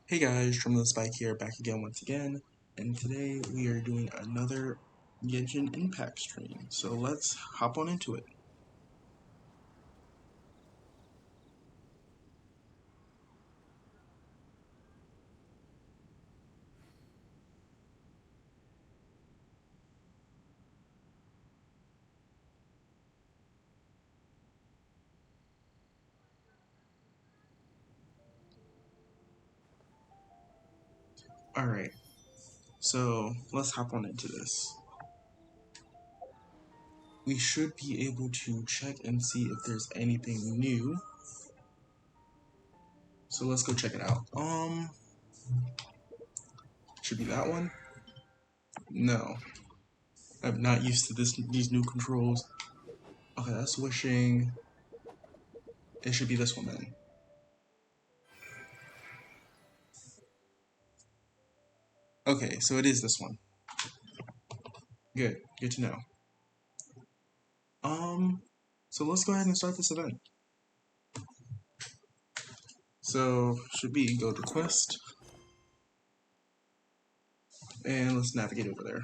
Hey guys, from the Spike here, back again once again, and today we are doing another Genshin Impact stream, so let's hop on into it. Alright, so let's hop on into this. We should be able to check and see if there's anything new, so let's go check it out. Should be that one? No, I'm not used to these new controls. Okay, that's wishing. It should be this one then. Okay, so it is this one. Good to know. So let's go ahead and start this event. So, should be go to quest, and let's navigate over there.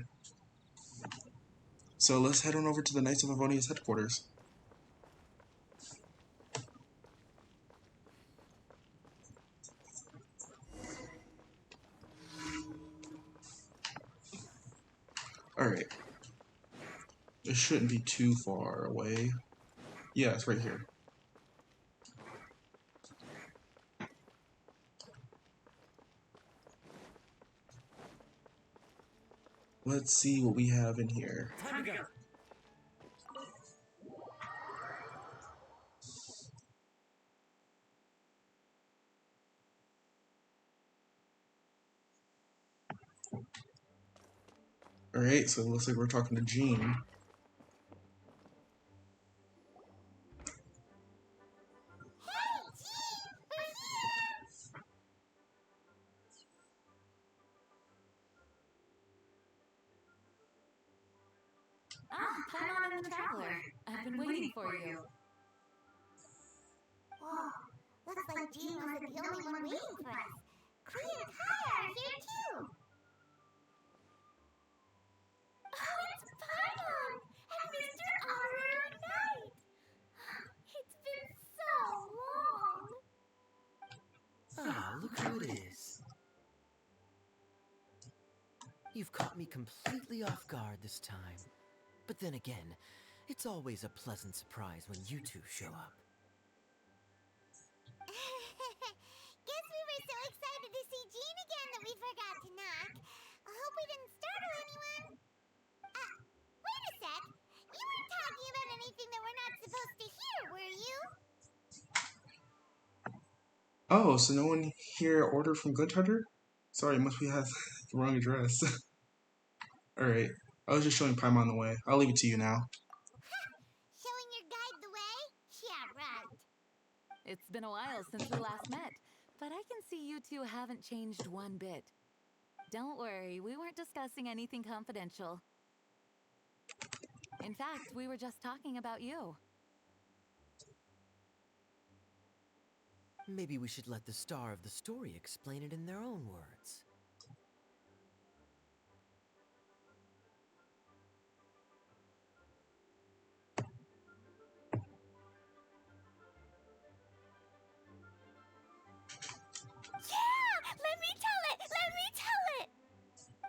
So let's head on over to the Knights of Avonia's headquarters. Alright. It shouldn't be too far away. Yeah, it's right here. Let's see what we have in here. Time to go. Alright, so it looks like we're talking to Jean. Paimon and the Traveler. I've been waiting for you. Whoa, looks like Jean wasn't the only one waiting for us. Clea and Kaya are here too. Oh, it's Paimon and Mr. Honorary Knight. It's been so long. Ah, look who it is. You've caught me completely off guard this time. But then again, it's always a pleasant surprise when you two show up. Guess we were so excited to see Jean again that we forgot to knock. I hope we didn't startle anyone. Wait a sec. You weren't talking about anything that we're not supposed to hear, were you? Oh, so no one here ordered from Good Hunter? Sorry, must we have the wrong address. Alright, I was just showing Paimon the way. I'll leave it to you now. Showing your guide the way? Yeah, right. It's been a while since we last met, but I can see you two haven't changed one bit. Don't worry, we weren't discussing anything confidential. In fact, we were just talking about you. Maybe we should let the star of the story explain it in their own words. Yeah! Let me tell it! Let me tell it!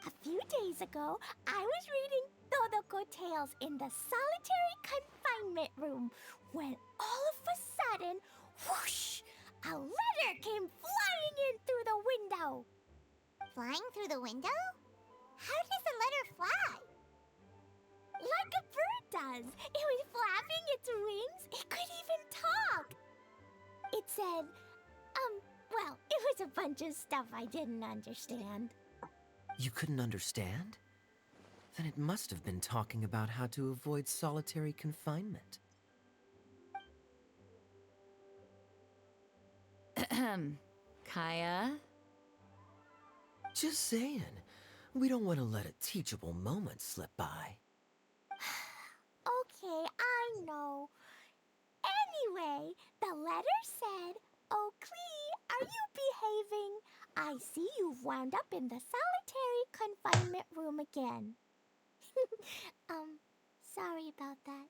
A few days ago, I was reading Todoko Tales in the solitary confinement room when all of a sudden, whoosh! A letter came flying in through the window. Flying through the window? How does a letter fly? Like a bird does. It was flapping its wings. It could even talk. It said, well, it was a bunch of stuff I didn't understand. You couldn't understand? Then it must have been talking about how to avoid solitary confinement. Kaya? Just saying. We don't want to let a teachable moment slip by. Okay, I know. Anyway, the letter said, "Oh, Clee, are you behaving? I wound up in the solitary confinement room again. Sorry about that.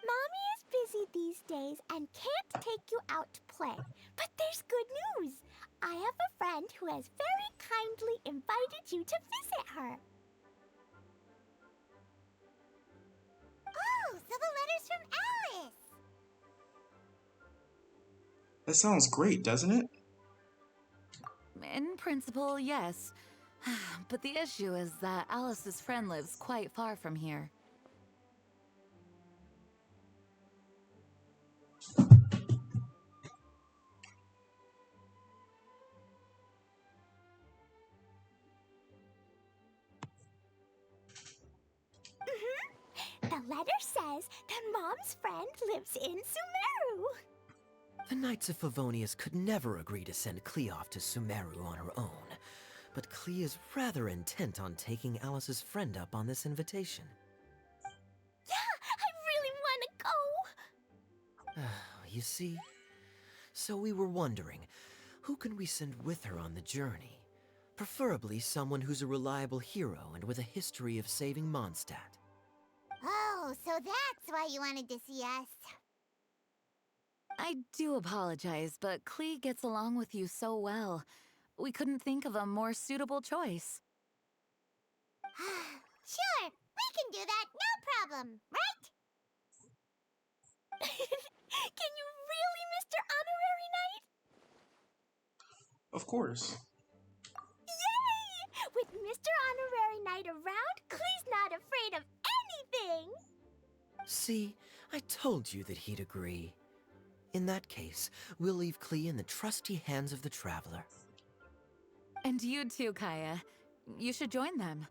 Mommy is busy these days and can't take you out to play. But there's good news. I have a friend who has very kindly invited you to visit her. Oh, so the letter's from Alice. That sounds great, doesn't it? In principle, yes. But the issue is that Alice's friend lives quite far from here. The letter says that Mom's friend lives in Sumeru. The Knights of Favonius could never agree to send Klee off to Sumeru on her own, but Klee is rather intent on taking Alice's friend up on this invitation. Yeah, I really want to go. You see? So we were wondering, who can we send with her on the journey? Preferably someone who's a reliable hero and with a history of saving Mondstadt. Oh, so that's why you wanted to see us. I do apologize, but Klee gets along with you so well. We couldn't think of a more suitable choice. Sure, we can do that, no problem, right? Can you really, Mr. Honorary Knight? Of course. Yay! With Mr. Honorary Knight around, Klee's not afraid of anything! See, I told you that he'd agree. In that case, we'll leave Klee in the trusty hands of the Traveler. And you too, Kaya. You should join them.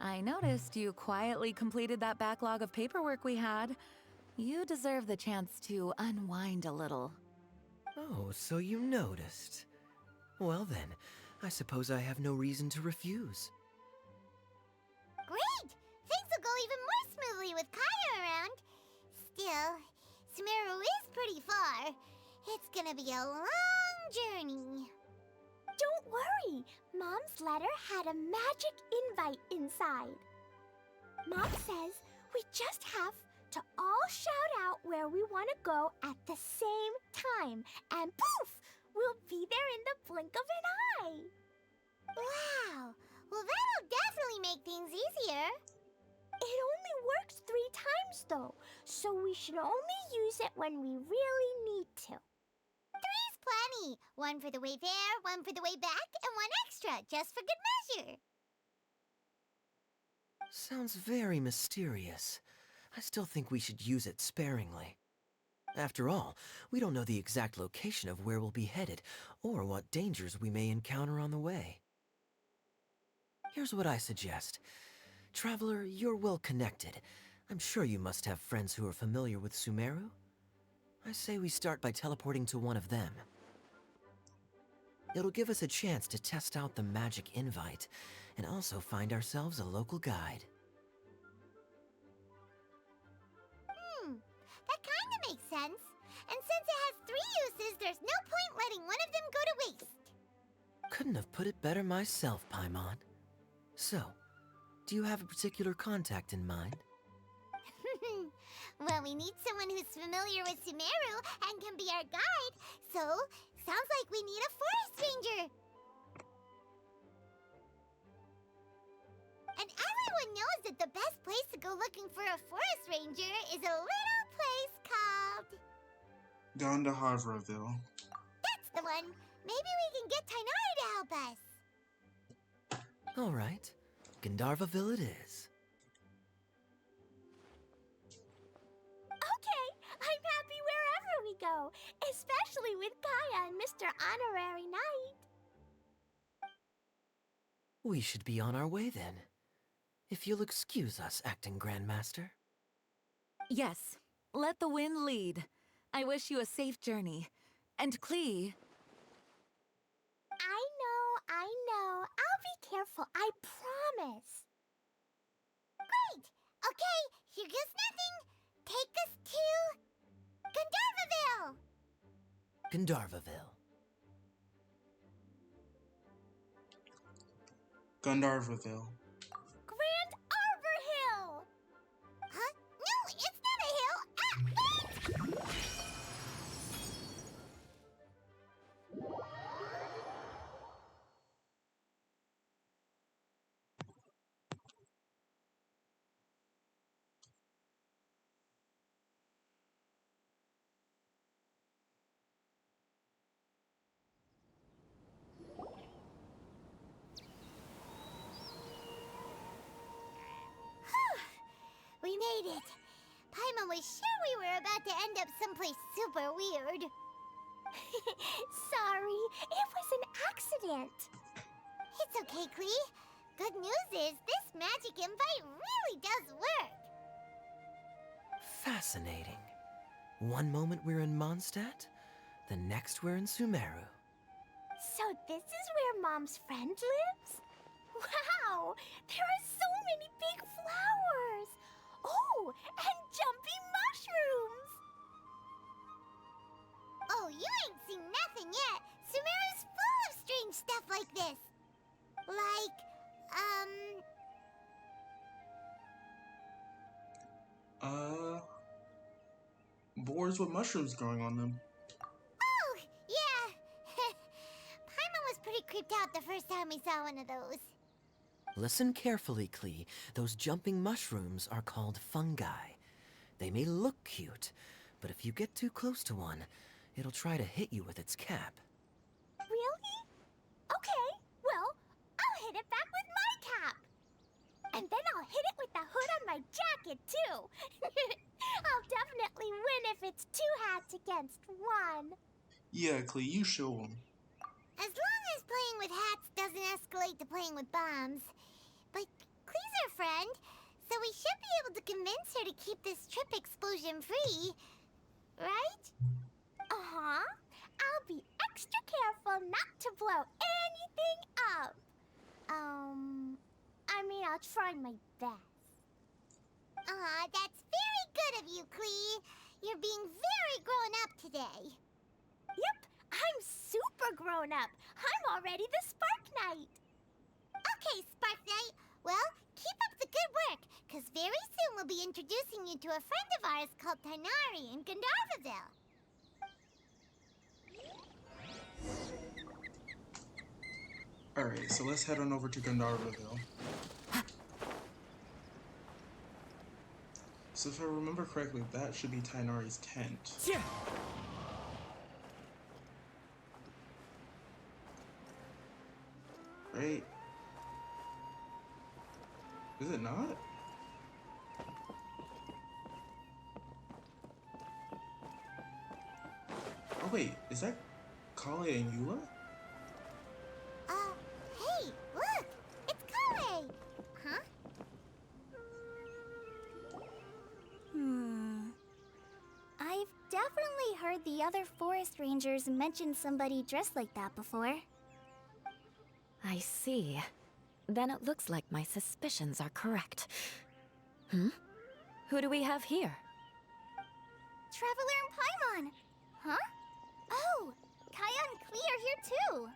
I noticed you quietly completed that backlog of paperwork we had. You deserve the chance to unwind a little. Oh, so you noticed. Well then, I suppose I have no reason to refuse. Great! Things will go even more smoothly with Kaya around. Still, Sumeru is pretty far. It's gonna be a long journey. Don't worry! Mom's letter had a magic invite inside. Mom says we just have to all shout out where we want to go at the same time, and poof! We'll be there in the blink of an eye. Wow! Well, that'll definitely make things easier. It only works 3 times, though, so we should only use it when we really need to. 3's plenty. 1 for the way there, 1 for the way back, and 1 extra, just for good measure. Sounds very mysterious. I still think we should use it sparingly. After all, we don't know the exact location of where we'll be headed, or what dangers we may encounter on the way. Here's what I suggest. Traveler, you're well connected. I'm sure you must have friends who are familiar with Sumeru. I say we start by teleporting to one of them. It'll give us a chance to test out the magic invite, and also find ourselves a local guide. That kind of makes sense. And since it has 3 uses, there's no point letting one of them go to waste. Couldn't have put it better myself, Paimon. So, do you have a particular contact in mind? Well, we need someone who's familiar with Sumeru and can be our guide, so sounds like we need a forest ranger. And everyone knows that the best place to go looking for a forest ranger is a little place called... Gandharvaville. That's the one. Maybe we can get Tainari to help us. All right, Gandharvaville it is. Okay, I'm happy wherever we go, especially with Kaya and Mr. Honorary Knight. We should be on our way then. If you'll excuse us, Acting Grandmaster. Yes, let the wind lead. I wish you a safe journey. And Klee... I know. I'll be careful, I promise. Great! Okay, here goes nothing. Take us to... Gandharvaville! Gandharvaville. Gandharvaville. Grand Arbor Hill! Huh? No, it's not a hill! Ah, wait! We made it. Paimon was sure we were about to end up someplace super weird. Sorry, it was an accident. It's okay, Klee. Good news is this magic invite really does work. Fascinating. One moment we're in Mondstadt, the next we're in Sumeru. So this is where Mom's friend lives? Wow, there are so many big flowers. Oh, and jumping mushrooms. Oh, you ain't seen nothing yet. Sumeru's full of strange stuff like this. Like, Boards with mushrooms growing on them. Oh, yeah. Paimon was pretty creeped out the first time we saw one of those. Listen carefully, Klee. Those jumping mushrooms are called fungi. They may look cute, but if you get too close to one, it'll try to hit you with its cap. Really? Okay, well, I'll hit it back with my cap. And then I'll hit it with the hood on my jacket, too. I'll definitely win if it's 2 hats against 1. Yeah, Klee, you show them. As long as playing with hats doesn't escalate to playing with bombs. But Klee's our friend, so we should be able to convince her to keep this trip explosion-free. Right? Uh-huh. I'll be extra careful not to blow anything up. I mean, I'll try my best. That's very good of you, Klee. You're being very grown up today. Yep, I'm super grown up. I'm already the Spark Knight. Okay, Spark Knight. Well, keep up the good work, because very soon we'll be introducing you to a friend of ours called Tighnari in Gandharvaville. Alright, so let's head on over to Gandharvaville. So if I remember correctly, that should be Tighnari's tent. Yeah. Right? Is it not? Oh wait, is that Kale and Eula? Hey, look! It's Kale! Huh? I've definitely heard the other forest rangers mention somebody dressed like that before. I see. Then it looks like my suspicions are correct. Who do we have here? Traveler and Paimon! Huh? Oh, Kaya and Klee are here too!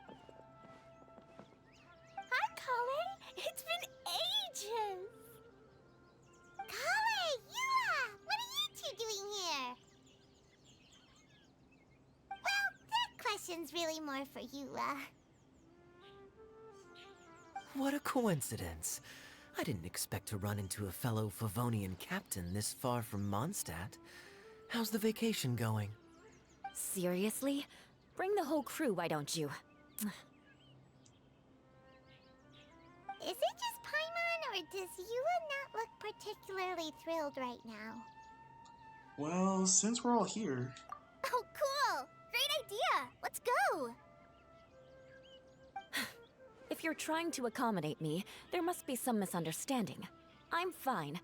Hi, Kale! It's been ages! Kale! Eula! What are you two doing here? Well, that question's really more for Eula. What a coincidence. I didn't expect to run into a fellow Favonian captain this far from Mondstadt. How's the vacation going? Seriously? Bring the whole crew, why don't you? Is it just Paimon, or does Eula not look particularly thrilled right now? Well, since we're all here. Oh, cool! Great idea! Let's go! If you're trying to accommodate me, there must be some misunderstanding. I'm fine.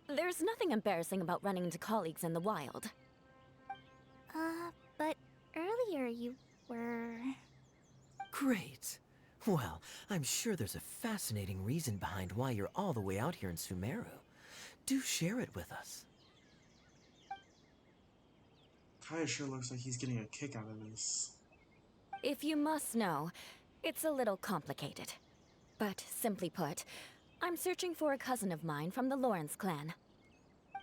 There's nothing embarrassing about running into colleagues in the wild. But earlier you were... Great. Well, I'm sure there's a fascinating reason behind why you're all the way out here in Sumeru. Do share it with us. Kaya sure looks like he's getting a kick out of this. If you must know, it's a little complicated. But simply put, I'm searching for a cousin of mine from the Lawrence clan.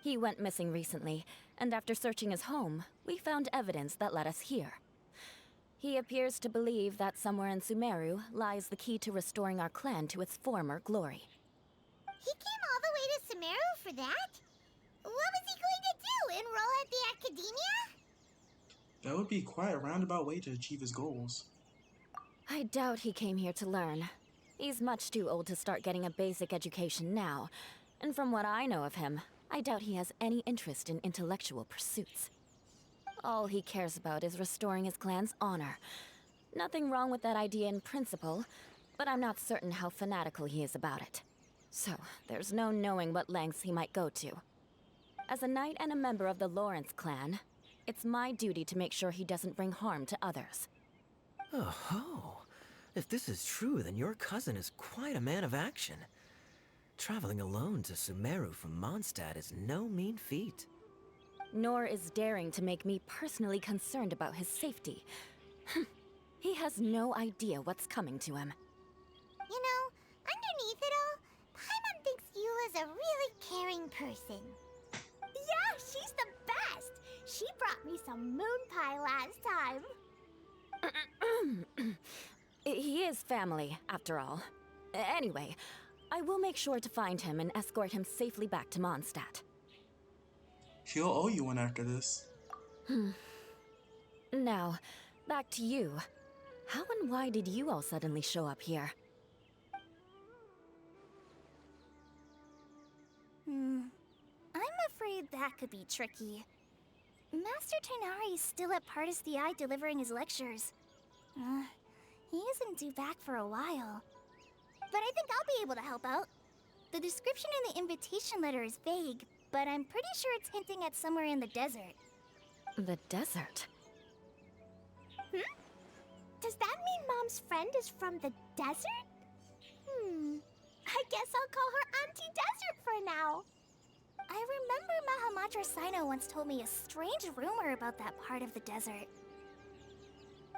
He went missing recently, and after searching his home, we found evidence that led us here. He appears to believe that somewhere in Sumeru lies the key to restoring our clan to its former glory. He came all the way to Sumeru for that? What was he going to do? Enroll at the academia? That would be quite a roundabout way to achieve his goals. I doubt he came here to learn. He's much too old to start getting a basic education now, and from what I know of him, I doubt he has any interest in intellectual pursuits. All he cares about is restoring his clan's honor. Nothing wrong with that idea in principle, but I'm not certain how fanatical he is about it. So, there's no knowing what lengths he might go to. As a knight and a member of the Lawrence clan, it's my duty to make sure he doesn't bring harm to others. Oh ho! If this is true, then your cousin is quite a man of action. Traveling alone to Sumeru from Mondstadt is no mean feat. Nor is daring to make me personally concerned about his safety. He has no idea what's coming to him. You know, underneath it all, Paimon thinks Eula's a really caring person. Yeah, she's the best! She brought me some moon pie last time. He is family, after all. Anyway, I will make sure to find him and escort him safely back to Mondstadt. He'll owe you one after this. Now, back to you. How and why did you all suddenly show up here? I'm afraid that could be tricky. Master Tighnari is still at Pardis the Eye delivering his lectures. He isn't due back for a while. But I think I'll be able to help out. The description in the invitation letter is vague, but I'm pretty sure it's hinting at somewhere in the desert. The desert? Does that mean Mom's friend is from the desert? I guess I'll call her Auntie Desert for now. I remember Mahamatra Sino once told me a strange rumor about that part of the desert.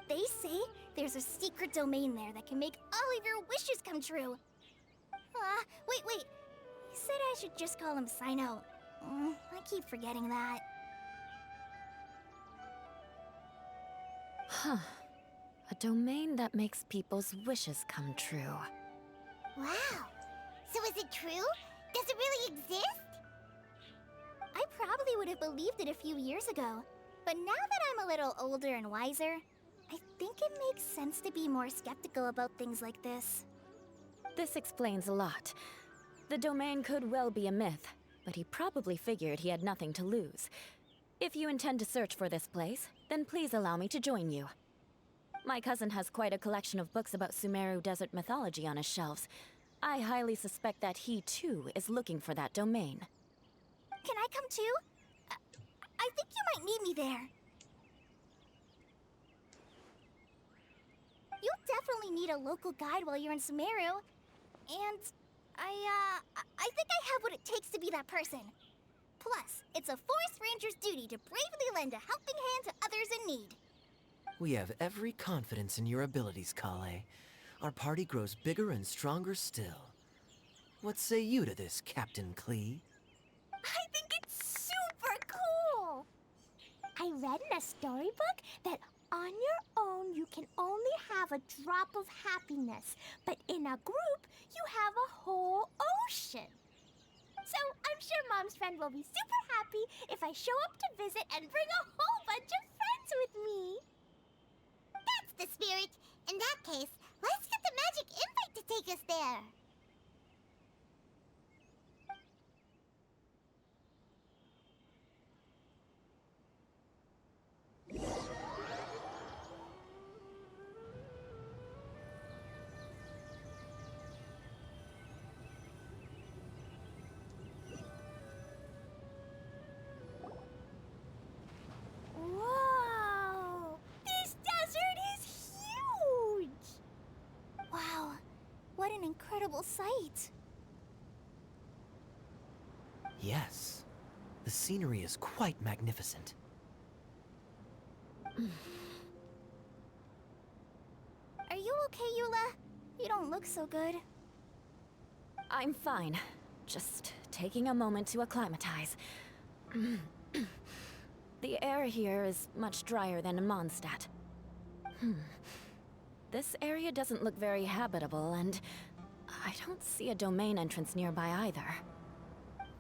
They say there's a secret domain there that can make all of your wishes come true. Wait. He said I should just call him Sino. I keep forgetting that. Huh. A domain that makes people's wishes come true. Wow. So is it true? Does it really exist? I probably would have believed it a few years ago. But now that I'm a little older and wiser, I think it makes sense to be more skeptical about things like this. This explains a lot. The domain could well be a myth, but he probably figured he had nothing to lose. If you intend to search for this place, then please allow me to join you. My cousin has quite a collection of books about Sumeru desert mythology on his shelves. I highly suspect that he, too, is looking for that domain. Can I come too? I think you might need me there. You'll definitely need a local guide while you're in Sumeru. And I think I have what it takes to be that person. Plus, it's a forest ranger's duty to bravely lend a helping hand to others in need. We have every confidence in your abilities, Kale. Our party grows bigger and stronger still. What say you to this, Captain Klee? I think it's super cool! I read in a storybook that on your own you can only have a drop of happiness, but in a group you have a whole ocean. So I'm sure Mom's friend will be super happy if I show up to visit and bring a whole bunch of friends with me. That's the spirit. In that case, let's get the magic invite to take us there. Whoa! This desert is huge! Wow, what an incredible sight. Yes. The scenery is quite magnificent. Are you okay, Eula? You don't look so good. I'm fine. Just taking a moment to acclimatize. The air here is much drier than in Mondstadt. This area doesn't look very habitable, and I don't see a domain entrance nearby either.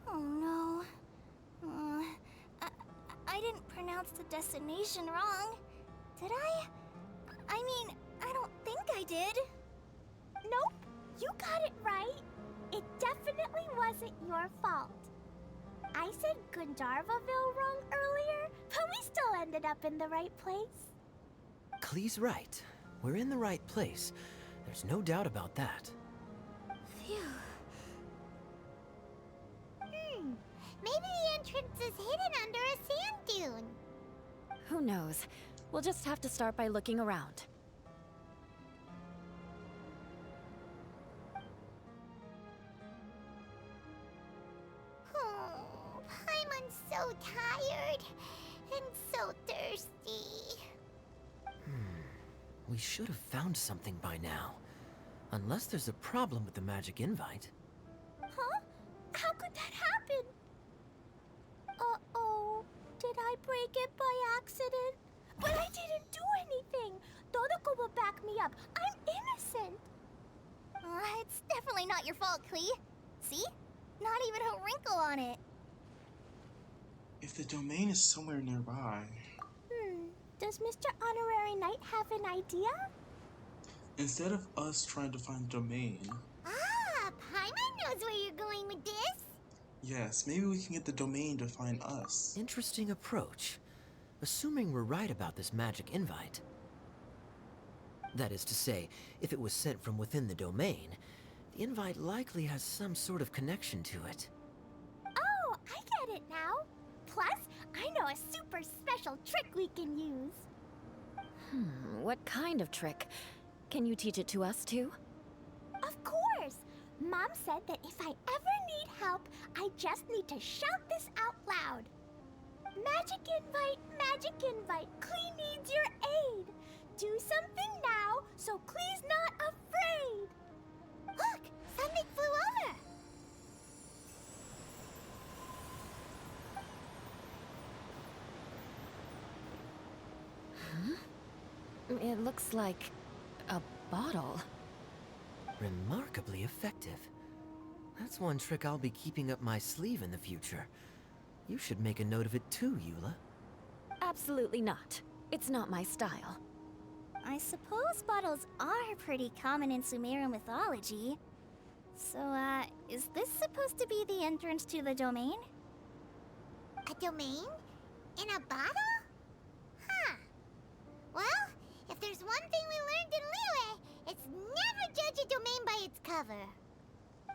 Oh no. I didn't pronounce the destination wrong. Did I? I mean, I don't think I did. Nope, you got it right. It definitely wasn't your fault. I said Gandharvaville wrong earlier, but we still ended up in the right place. Klee's right. We're in the right place. There's no doubt about that. Phew. Maybe the entrance is hidden under a sand dune. Who knows? We'll just have to start by looking around. Oh, Paimon's so tired and so thirsty. We should have found something by now. Unless there's a problem with the magic invite. Huh? How could that happen? Uh-oh. Did I break it by accident? But I didn't do anything. Todoko will back me up. I'm innocent. It's definitely not your fault, Klee. See? Not even a wrinkle on it. If the domain is somewhere nearby... Does Mr. Honorary Knight have an idea? Instead of us trying to find the domain... Ah, Paimon knows where you're going with this. Yes, maybe we can get the domain to find us. Interesting approach. Assuming we're right about this magic invite. That is to say, if it was sent from within the domain, the invite likely has some sort of connection to it. Oh, I get it now. Plus, I know a super special trick we can use. What kind of trick? Can you teach it to us too? Of course! Mom said that if I ever need help, I just need to shout this out loud. Magic invite, Klee needs your aid. Do something now so Klee's not afraid. Look, something flew over. It looks like a bottle. Remarkably effective. That's one trick I'll be keeping up my sleeve in the future. You should make a note of it too, Eula. Absolutely not. It's not my style. I suppose bottles are pretty common in Sumerian mythology. So, is this supposed to be the entrance to the domain? A domain? In a bottle? Huh. Well, if there's one thing we learned in Liyue, it's never judge a domain by its cover.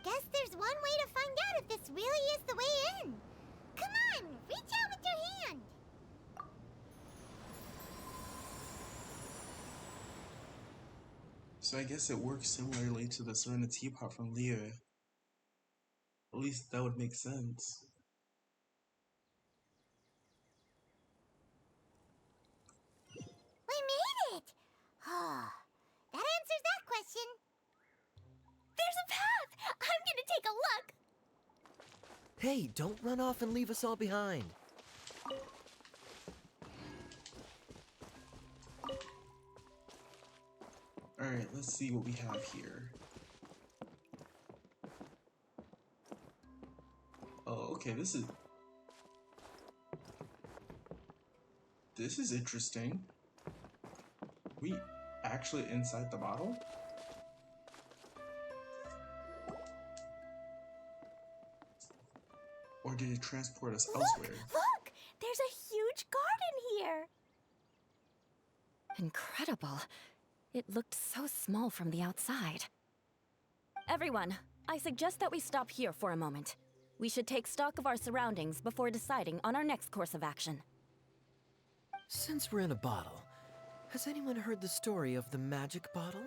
Guess there's one way to find out if this really is the way in. Come on, reach out with your hand. So I guess it works similarly to the Serena Teapot from Liyue. At least that would make sense. We made it! Oh, that answers that question. There's a path! I'm gonna take a look! Hey, don't run off and leave us all behind. Alright, let's see what we have here. Oh, okay, this is interesting. We actually inside the bottle? Or did it transport us elsewhere? Look! There's a huge garden here! Incredible. It looked so small from the outside. Everyone, I suggest that we stop here for a moment. We should take stock of our surroundings before deciding on our next course of action. Since we're in a bottle, has anyone heard the story of the magic bottle?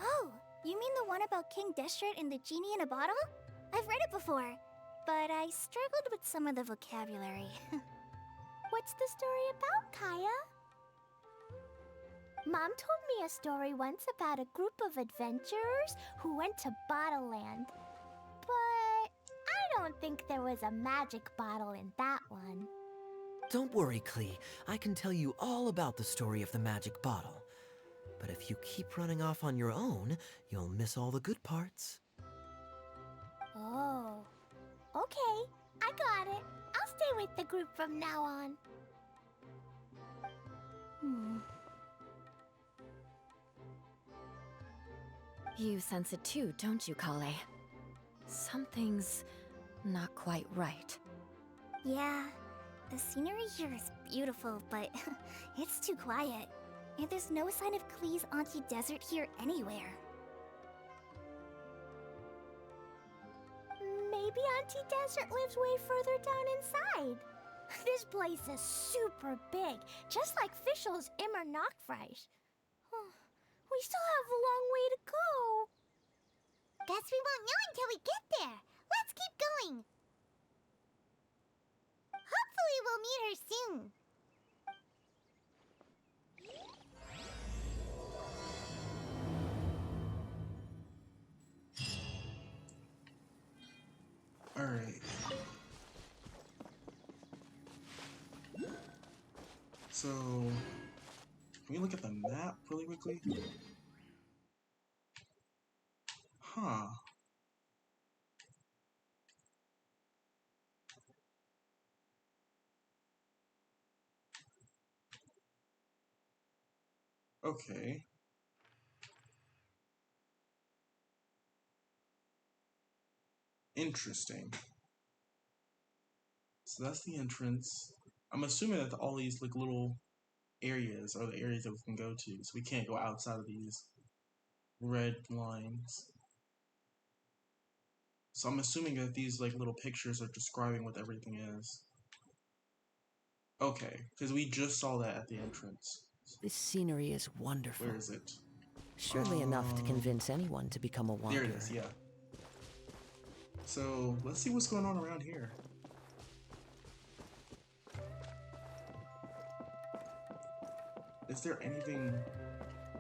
Oh, you mean the one about King Destret and the genie in a bottle? I've read it before, but I struggled with some of the vocabulary. What's the story about, Kaya? Mom told me a story once about a group of adventurers who went to Bottle Land. don't think there was a magic bottle in that one. Don't worry, Klee. I can tell you all about the story of the magic bottle. But if you keep running off on your own, you'll miss all the good parts. Oh. Okay, I got it. I'll stay with the group from now on. You sense it too, don't you, Kale? Something's not quite right. Yeah, the scenery here is beautiful, but it's too quiet. And there's no sign of Klee's Auntie Desert here anywhere. Maybe Auntie Desert lives way further down inside. This place is super big, just like Fischl's Immer Nachtreich. We still have a long way to go. Guess we won't know until we get there. Let's keep going. Hopefully we'll meet her soon. Alright. So, can we look at the map really quickly? Huh. Okay. Interesting. So that's the entrance. I'm assuming that all these like little areas are the areas that we can go to, so we can't go outside of these red lines. So I'm assuming that these like little pictures are describing what everything is. Okay, because we just saw that at the entrance. This scenery is wonderful. Where is it? Surely enough to convince anyone to become a wanderer. There it is, yeah. So, let's see what's going on around here. Is there anything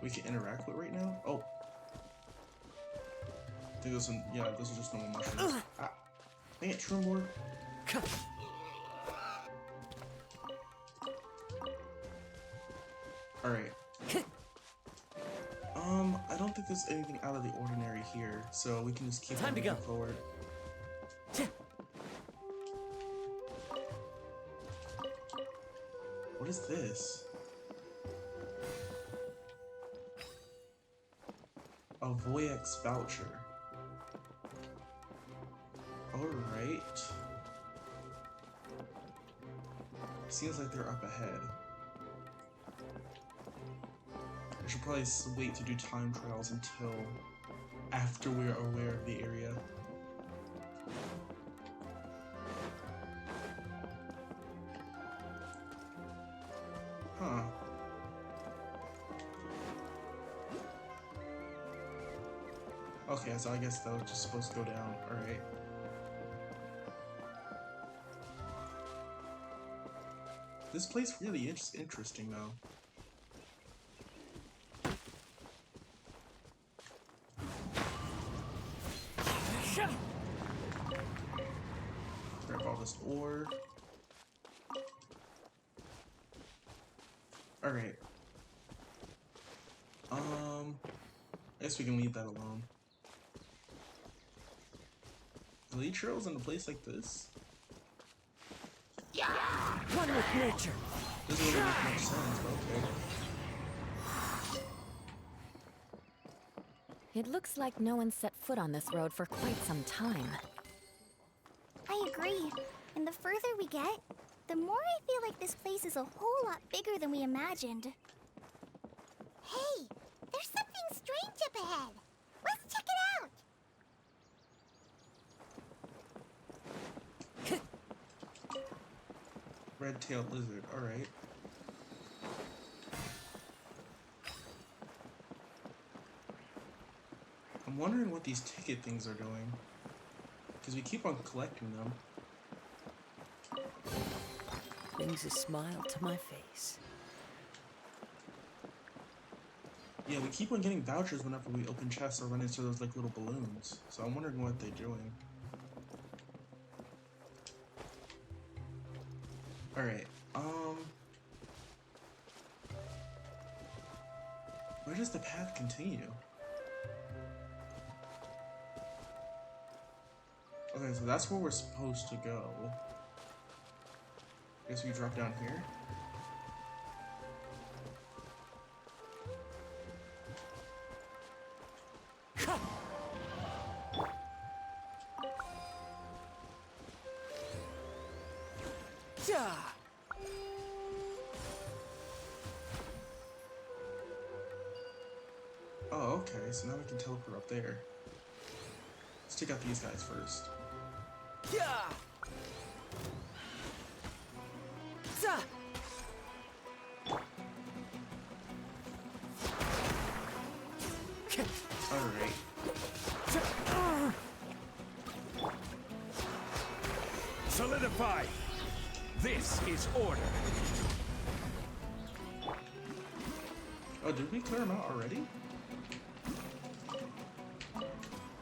we can interact with right now? Oh. I think this one, yeah, this is just normal mushrooms. Ah. Dang it, shroom board. Alright. I don't think there's anything out of the ordinary here, so we can just keep on moving forward. What is this? A Voyex voucher. Alright. Seems like they're up ahead. I should probably wait to do time trials until after we're aware of the area. Huh. Okay, so I guess that was just supposed to go down. Alright. This place really is interesting, though. Grab all this ore. Alright. I guess we can leave that alone. Elite trails in a place like this? One with nature. Doesn't really make much sense, but okay. It looks like no one set foot on this road for quite some time. I agree. And the further we get, the more I feel like this place is a whole lot bigger than we imagined. Hey, there's something strange up ahead. Let's check it out. Red-tailed lizard, alright. I'm wondering what these ticket things are doing. Because we keep on collecting them. Brings a smile to my face. Yeah, we keep on getting vouchers whenever we open chests or run into those like little balloons. So I'm wondering what they're doing. Alright, where does the path continue? Okay, so that's where we're supposed to go. Guess we drop down here? Oh, okay, so now we can teleport up there. Let's take out these guys first. Alright. Solidify! This is order. Oh, did we clear them out already?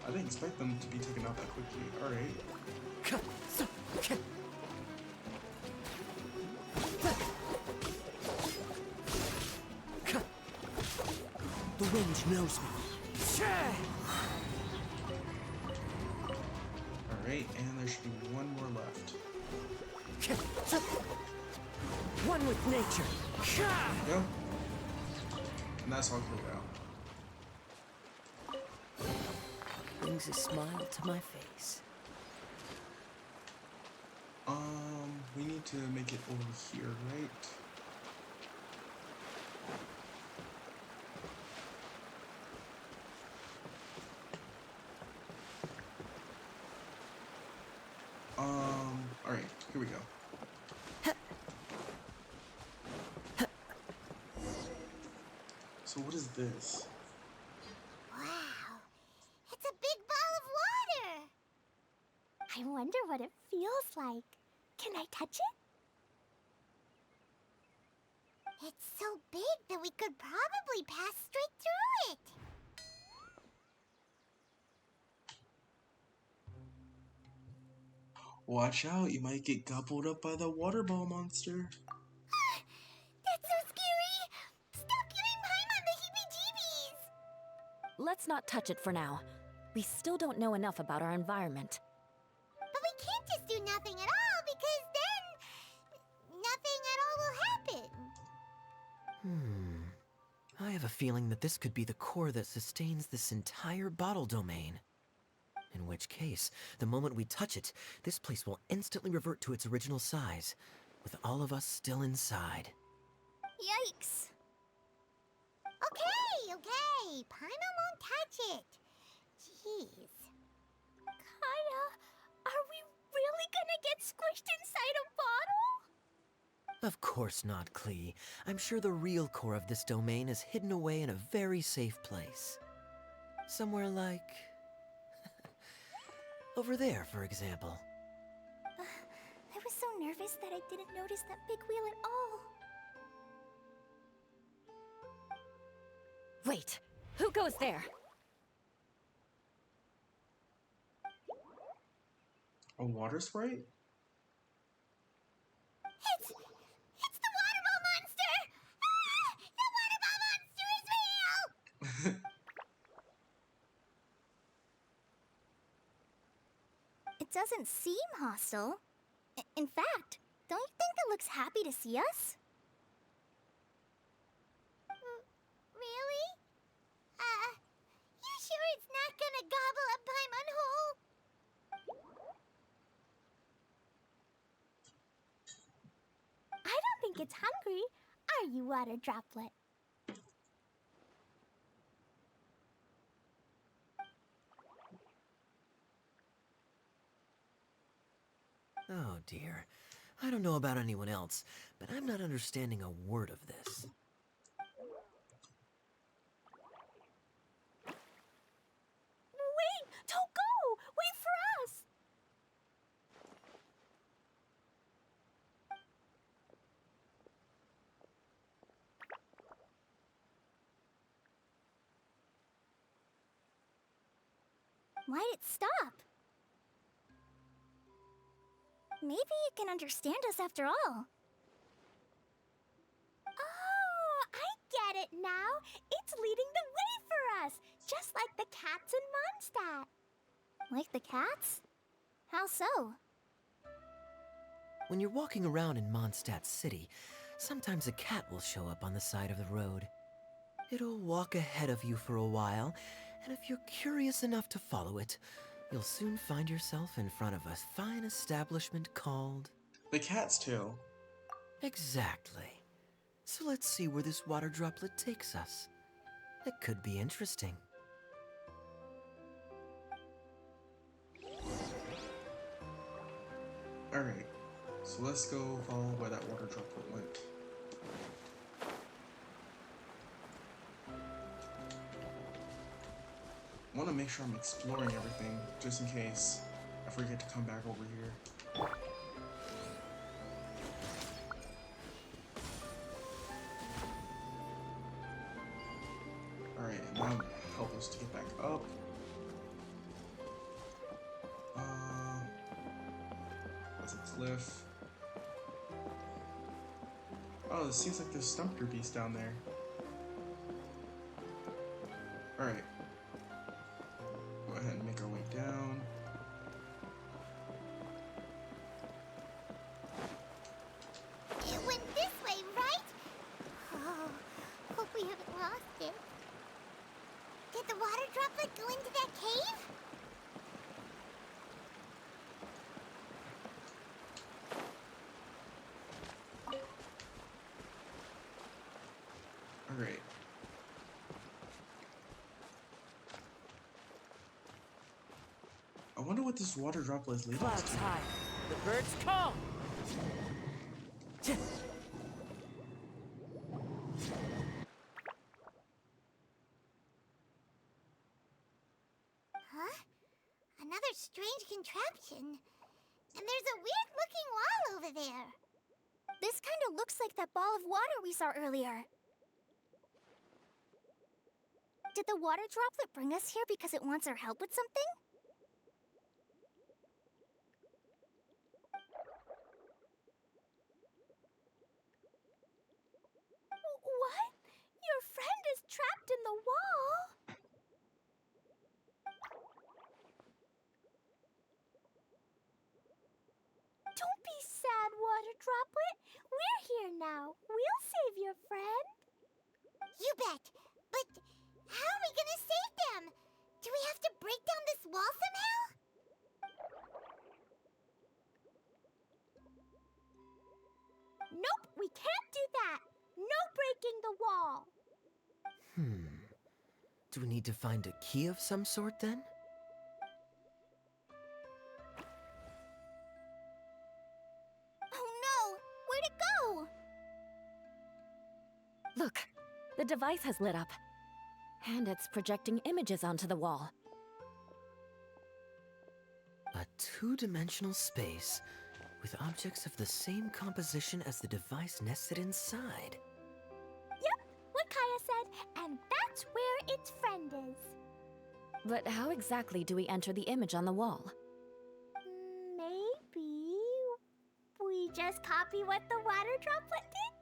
I didn't expect them to be taken out that quickly. Alright. The wind knows me. Alright, and there should be one more left. One with nature. Go. And that's all cleared out. Brings a smile to my face. We need to make it over here, right? Alright, here we go. So what is this? Wow, it's a big ball of water. I wonder what it feels like. Can I touch it? It's so big that we could probably pass straight through it. Watch out, you might get gobbled up by the water ball monster. That's so scary. Stop giving Paimon the heebie-jeebies. Let's not touch it for now. We still don't know enough about our environment. But we can't just do nothing at all because then nothing at all will happen. I have a feeling that this could be the core that sustains this entire bottle domain. In which case, the moment we touch it, this place will instantly revert to its original size, with all of us still inside. Yikes. Okay. Paimon won't touch it. Jeez. Kaya, are we really gonna get squished inside a bottle? Of course not, Klee. I'm sure the real core of this domain is hidden away in a very safe place. Somewhere like... over there, for example. I was so nervous that I didn't notice that big wheel at all. Wait, who goes there? A water sprite? It's the water ball monster! Ah! The water ball monster is real! It doesn't seem hostile. In fact, don't you think it looks happy to see us? Really? You sure it's not gonna gobble up Paimon whole? I don't think it's hungry. Are you, water droplet? Oh dear. I don't know about anyone else, but I'm not understanding a word of this. Wait! Don't go! Wait for us! Why'd it stop? Maybe it can understand us after all. it now. It's leading the way for us, just like the cats in Mondstadt. Like the cats? How so? When you're walking around in Mondstadt City, sometimes a cat will show up on the side of the road. It'll walk ahead of you for a while, and if you're curious enough to follow it, you'll soon find yourself in front of a fine establishment called... The Cat's Tail. Exactly. So let's see where this water droplet takes us. It could be interesting. Alright, so let's go follow where that water droplet went. I want to make sure I'm exploring everything, just in case I forget to come back over here. Alright, and now help us to get back up. That's a cliff. Oh, it seems like there's Stumpter Beast down there. Alright. Go ahead and make our way down. It went this way, right? Oh, hope we haven't lost it. Did the water droplet go into that cave? Alright. I wonder what this water droplet is leading us Clouds to. high. The birds come. Huh? Another strange contraption. And there's a weird-looking wall over there. This kind of looks like that ball of water we saw earlier. Did the water droplet bring us here because it wants our help with something? What? Your friend is trapped in the wall? Don't be sad, Water Droplet. We're here now. We'll save your friend. You bet. But how are we gonna save them? Do we have to break down this wall somehow? Nope, we can't do that. No breaking the wall. Do we need to find a key of some sort then? Oh no! Where'd it go? Look, the device has lit up. And it's projecting images onto the wall. A two-dimensional space with objects of the same composition as the device nested inside. Yep, what Kaya said, and that's where its friend is. But how exactly do we enter the image on the wall? Maybe we just copy what the water droplet did?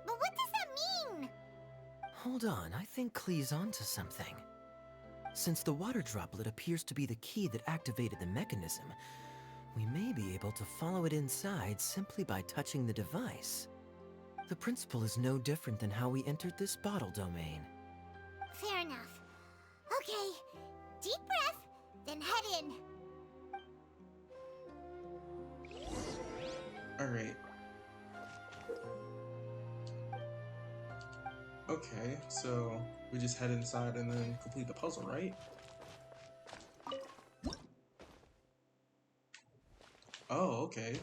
But what does that mean? Hold on, I think Klee's onto something. Since the water droplet appears to be the key that activated the mechanism, we may be able to follow it inside simply by touching the device. The principle is no different than how we entered this bottle domain. Fair enough. Okay, deep breath, then head in. Alright. Okay, so we just head inside and then complete the puzzle, right? Oh, okay.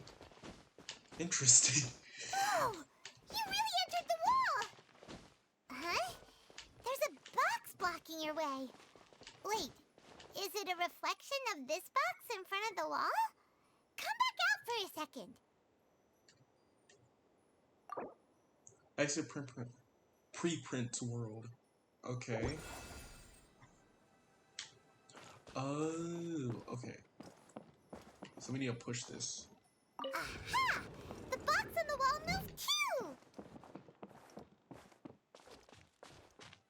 Interesting. Oh, you really entered the wall! Huh? There's a box blocking your way. Wait, is it a reflection of this box in front of the wall? Come back out for a second. Exit preprint world. Okay. Oh, okay. So we need to push this. Aha! The box on the wall moved too!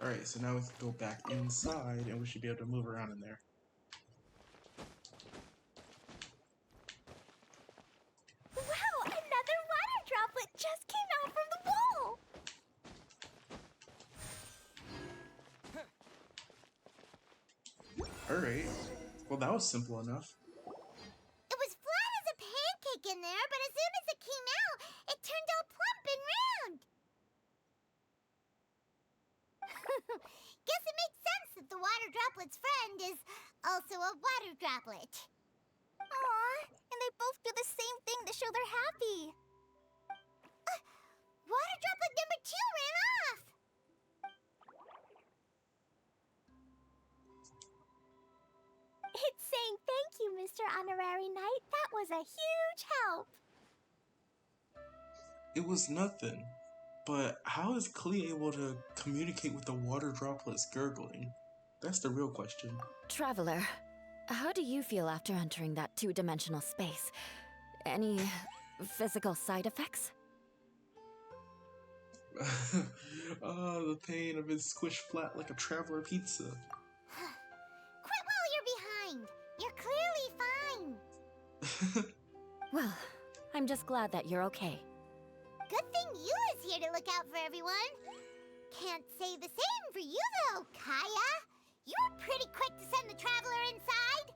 Alright, so now we can go back inside and we should be able to move around in there. Wow, another water droplet just came out from the wall! Alright. Well, that was simple enough. It was flat as a pancake in there, but as soon as it came out, it turned all plump and round. Guess it makes sense that the water droplet's friend is also a water droplet. Aw, and they both do the same thing to show they're happy. Water droplet number 2 ran off. It's saying thank you, Mr. Honorary Knight. That was a huge help. It was nothing. But how is Klee able to communicate with the water droplets gurgling? That's the real question. Traveler, how do you feel after entering that two-dimensional space? Any physical side effects? Oh, the pain of being squished flat like a traveler pizza. Quit while you're behind. You're clearly fine. Well, I'm just glad that you're okay. Good thing you is here to look out for everyone. Can't say the same for you though, Kaya. You were pretty quick to send the traveler inside.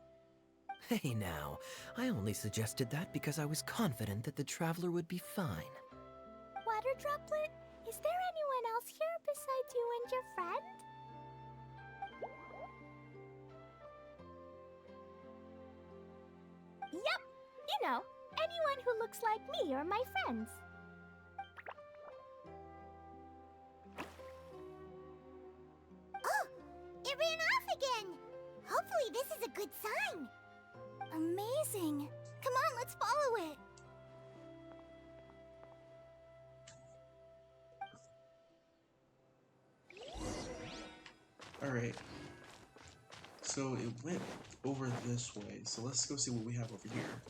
Hey now, I only suggested that because I was confident that the traveler would be fine. Water droplet, is there anyone else here besides you and your friend? Yep, you know, anyone who looks like me or my friends. Oh, it ran off again. Hopefully this is a good sign. Amazing. Come on, let's follow it. Alright. So it went over this way. So let's go see what we have over here.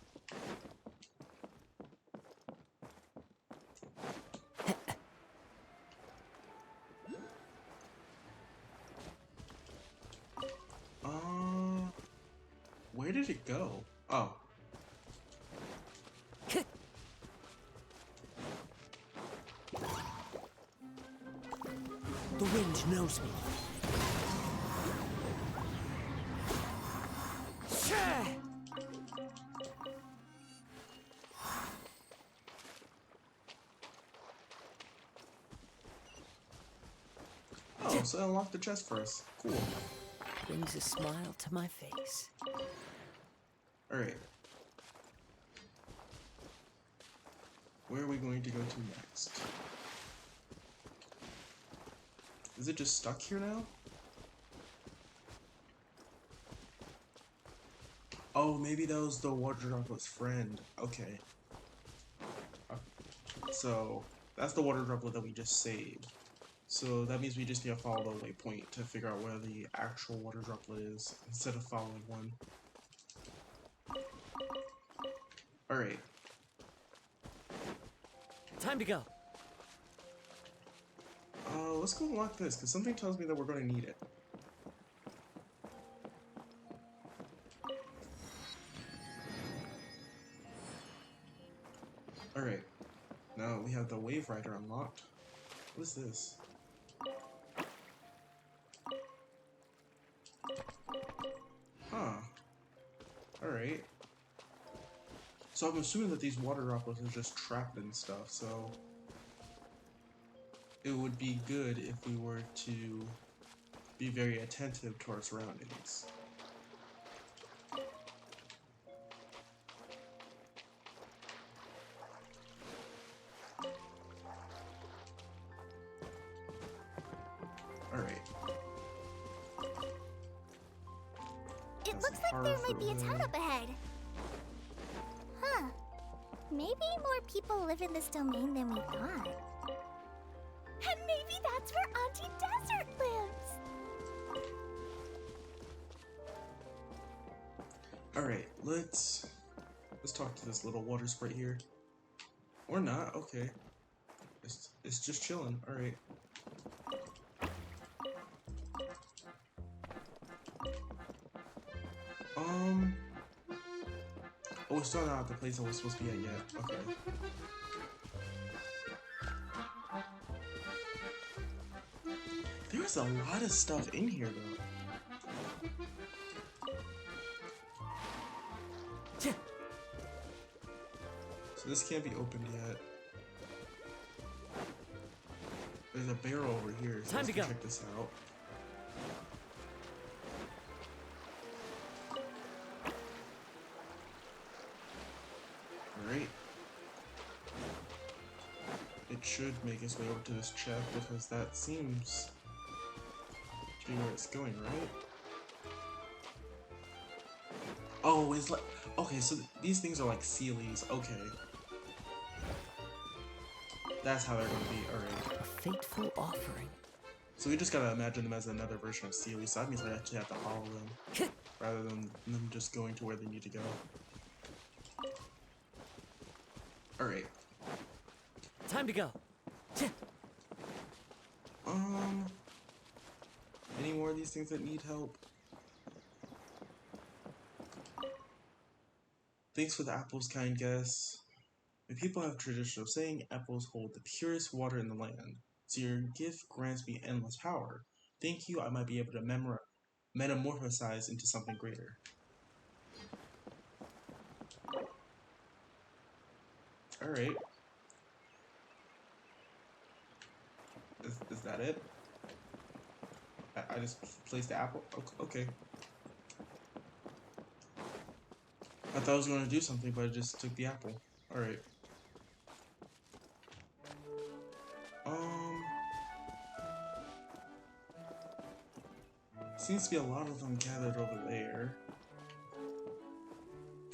Where did it go? Oh. The wind knows me. Oh, so it unlocked the chest for us. Cool. Brings a smile to my face. Alright. Where are we going to go to next? Is it just stuck here now? Oh, maybe that was the water droplet's friend. Okay. So, that's the water droplet that we just saved. So that means we just need to follow the waypoint to figure out where the actual water droplet is, instead of following one. Alright. Time to go. Let's go unlock this, because something tells me that we're going to need it. Alright. Now we have the Wave Rider unlocked. What is this? Huh. Alright. So I'm assuming that these water droplets are just trapped and stuff, so it would be good if we were to be very attentive to our surroundings. Alright. It looks like there might be a town up ahead. Huh. Maybe more people live in this domain than we thought. And maybe that's where Auntie Desert lives! Alright, let's talk to this little water sprite here. Or not, okay. It's just chilling, alright. Oh, we're still not at the place I was supposed to be at yet. Okay. There's a lot of stuff in here, though. So this can't be opened yet. There's a barrel over here, so Time let's to go. check this out. Alright. It should make its way over to this chest because that seems to be where it's going, right? Oh, it's like... Okay, so these things are like Sealies. Okay. That's how they're gonna be, alright. A fateful offering. So we just gotta imagine them as another version of Sealies, so that means I actually have to follow them. Rather than them just going to where they need to go. Alright. Time to go. Any more of these things that need help? Thanks for the apples, kind guest. The people have a tradition of saying apples hold the purest water in the land, so your gift grants me endless power. Thank you, I might be able to metamorphosize into something greater. Alright. Is that it? I just placed the apple? Okay. I thought I was going to do something, but I just took the apple. Alright. Seems to be a lot of them gathered over there.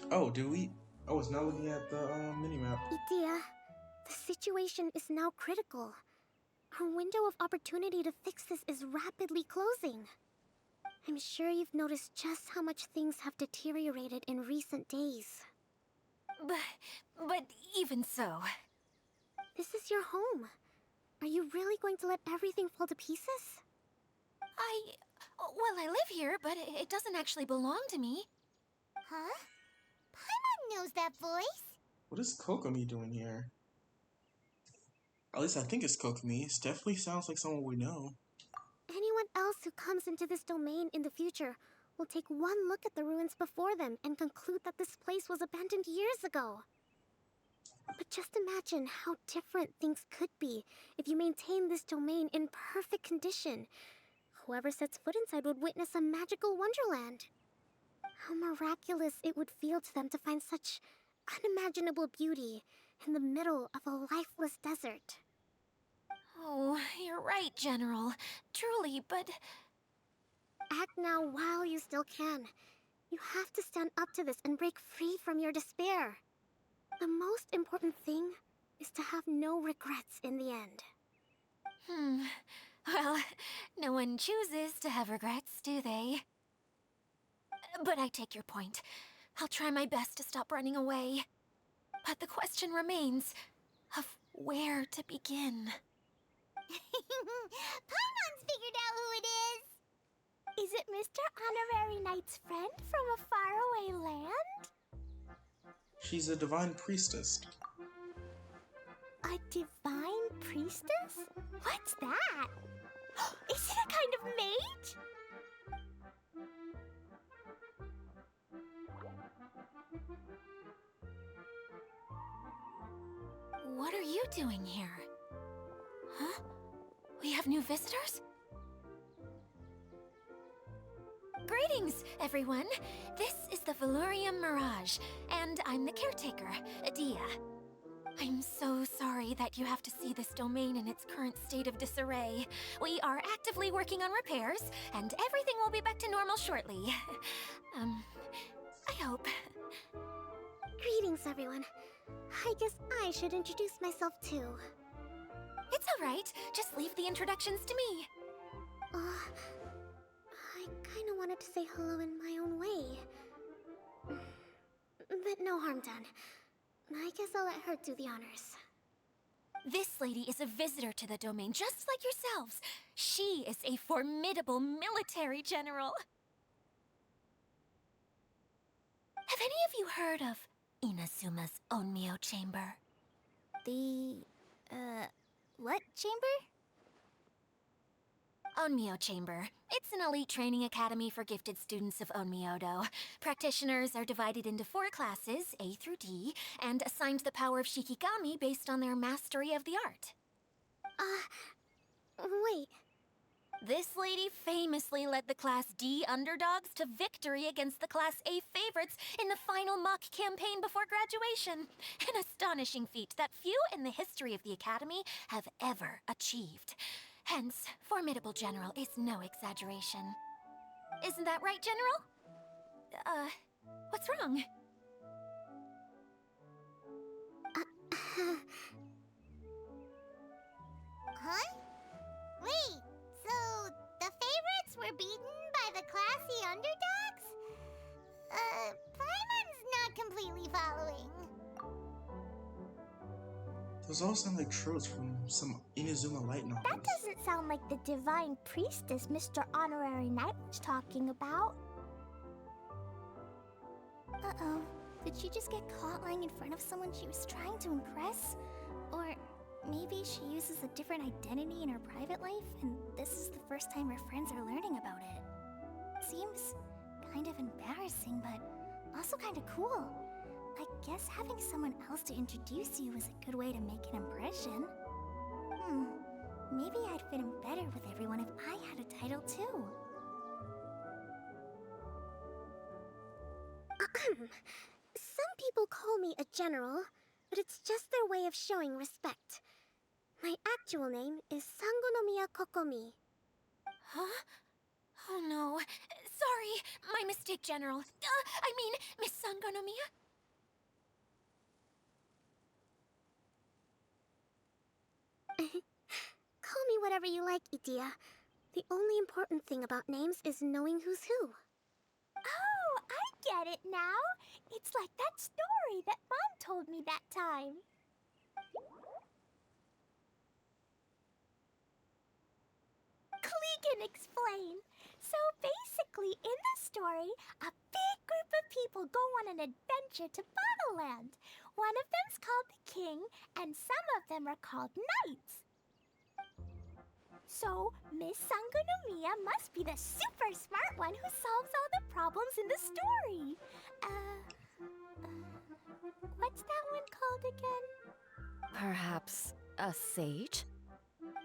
Oh, do we? Oh, it's now looking at the minimap. Idia, the situation is now critical. Our window of opportunity to fix this is rapidly closing. I'm sure you've noticed just how much things have deteriorated in recent days. But even so... This is your home. Are you really going to let everything fall to pieces? Well, I live here, but it doesn't actually belong to me. Huh? Paimon knows that voice. What is Kokomi doing here? At least I think it's Kokomi. It definitely sounds like someone we know. Anyone else who comes into this domain in the future will take one look at the ruins before them and conclude that this place was abandoned years ago. But just imagine how different things could be if you maintain this domain in perfect condition. Whoever sets foot inside would witness a magical wonderland. How miraculous it would feel to them to find such unimaginable beauty in the middle of a lifeless desert. Oh, you're right, General. Truly, but... Act now while you still can. You have to stand up to this and break free from your despair. The most important thing is to have no regrets in the end. Well, no one chooses to have regrets, do they? But I take your point. I'll try my best to stop running away. But the question remains of where to begin. Paimon's figured out who it is! Is it Mr. Honorary Knight's friend from a faraway land? She's a divine priestess. A divine priestess? What's that? Is it a kind of mage? What are you doing here? Huh? We have new visitors? Greetings, everyone. This is the Valurium Mirage, and I'm the caretaker, Adia. I'm so sorry that you have to see this domain in its current state of disarray. We are actively working on repairs, and everything will be back to normal shortly. I hope. Greetings, everyone. I guess I should introduce myself too. It's all right. Just leave the introductions to me. I kinda wanted to say hello in my own way. But no harm done. I guess I'll let her do the honors. This lady is a visitor to the domain, just like yourselves. She is a formidable military general. Have any of you heard of Inazuma's Onmyo Chamber? The, what chamber? Onmyo Chamber. It's an elite training academy for gifted students of Onmyodo. Practitioners are divided into 4 classes, A through D, and assigned the power of Shikigami based on their mastery of the art. Wait. This lady famously led the Class D underdogs to victory against the Class A favorites in the final mock campaign before graduation. An astonishing feat that few in the history of the Academy have ever achieved. Hence, formidable general is no exaggeration. Isn't that right, General? What's wrong? Huh? Wait, so the favorites were beaten by the classy underdogs? Paimon's not completely following. Those all sound like tropes from some Inazuma Light novels. That doesn't sound like the divine priestess Mr. Honorary Knight was talking about. Uh-oh. Did she just get caught lying in front of someone she was trying to impress? Or maybe she uses a different identity in her private life, and this is the first time her friends are learning about it. Seems kind of embarrassing, but also kind of cool. I guess having someone else to introduce you is a good way to make an impression. Maybe I'd fit in better with everyone if I had a title too. Some people call me a general, but it's just their way of showing respect. My actual name is Sangonomiya Kokomi. Huh? Oh no. Sorry, my mistake, General. I mean, Miss Sangonomiya. Call me whatever you like, Idia. The only important thing about names is knowing who's who. Oh, I get it now. It's like that story that Mom told me that time. Klee can explain. So basically, in the story, a big group of people go on an adventure to Bottleland. One of them's called the King, and some of them are called Knights. So, Miss Sangonomiya must be the super smart one who solves all the problems in the story. What's that one called again? Perhaps a sage?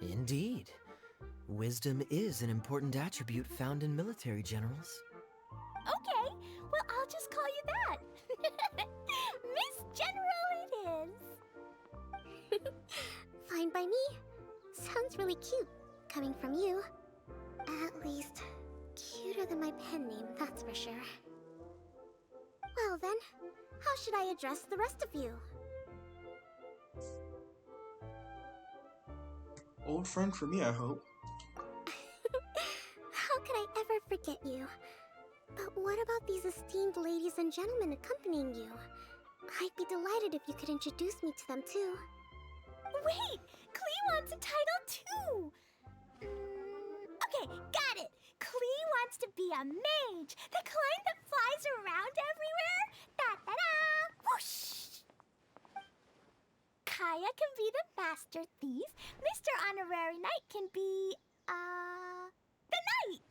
Indeed. Wisdom is an important attribute found in military generals. Okay, well, I'll just call you that. Miss General it is. Fine by me. Sounds really cute, coming from you. At least, cuter than my pen name, that's for sure. Well then, how should I address the rest of you? Old friend for me, I hope. How could I ever forget you? But what about these esteemed ladies and gentlemen accompanying you? I'd be delighted if you could introduce me to them too. Wait! Klee wants a title too! Okay, got it! Klee wants to be a mage! The kind that flies around everywhere! Da-da-da! Whoosh! Kaya can be the master thief. Mr. Honorary Knight can be, the knight.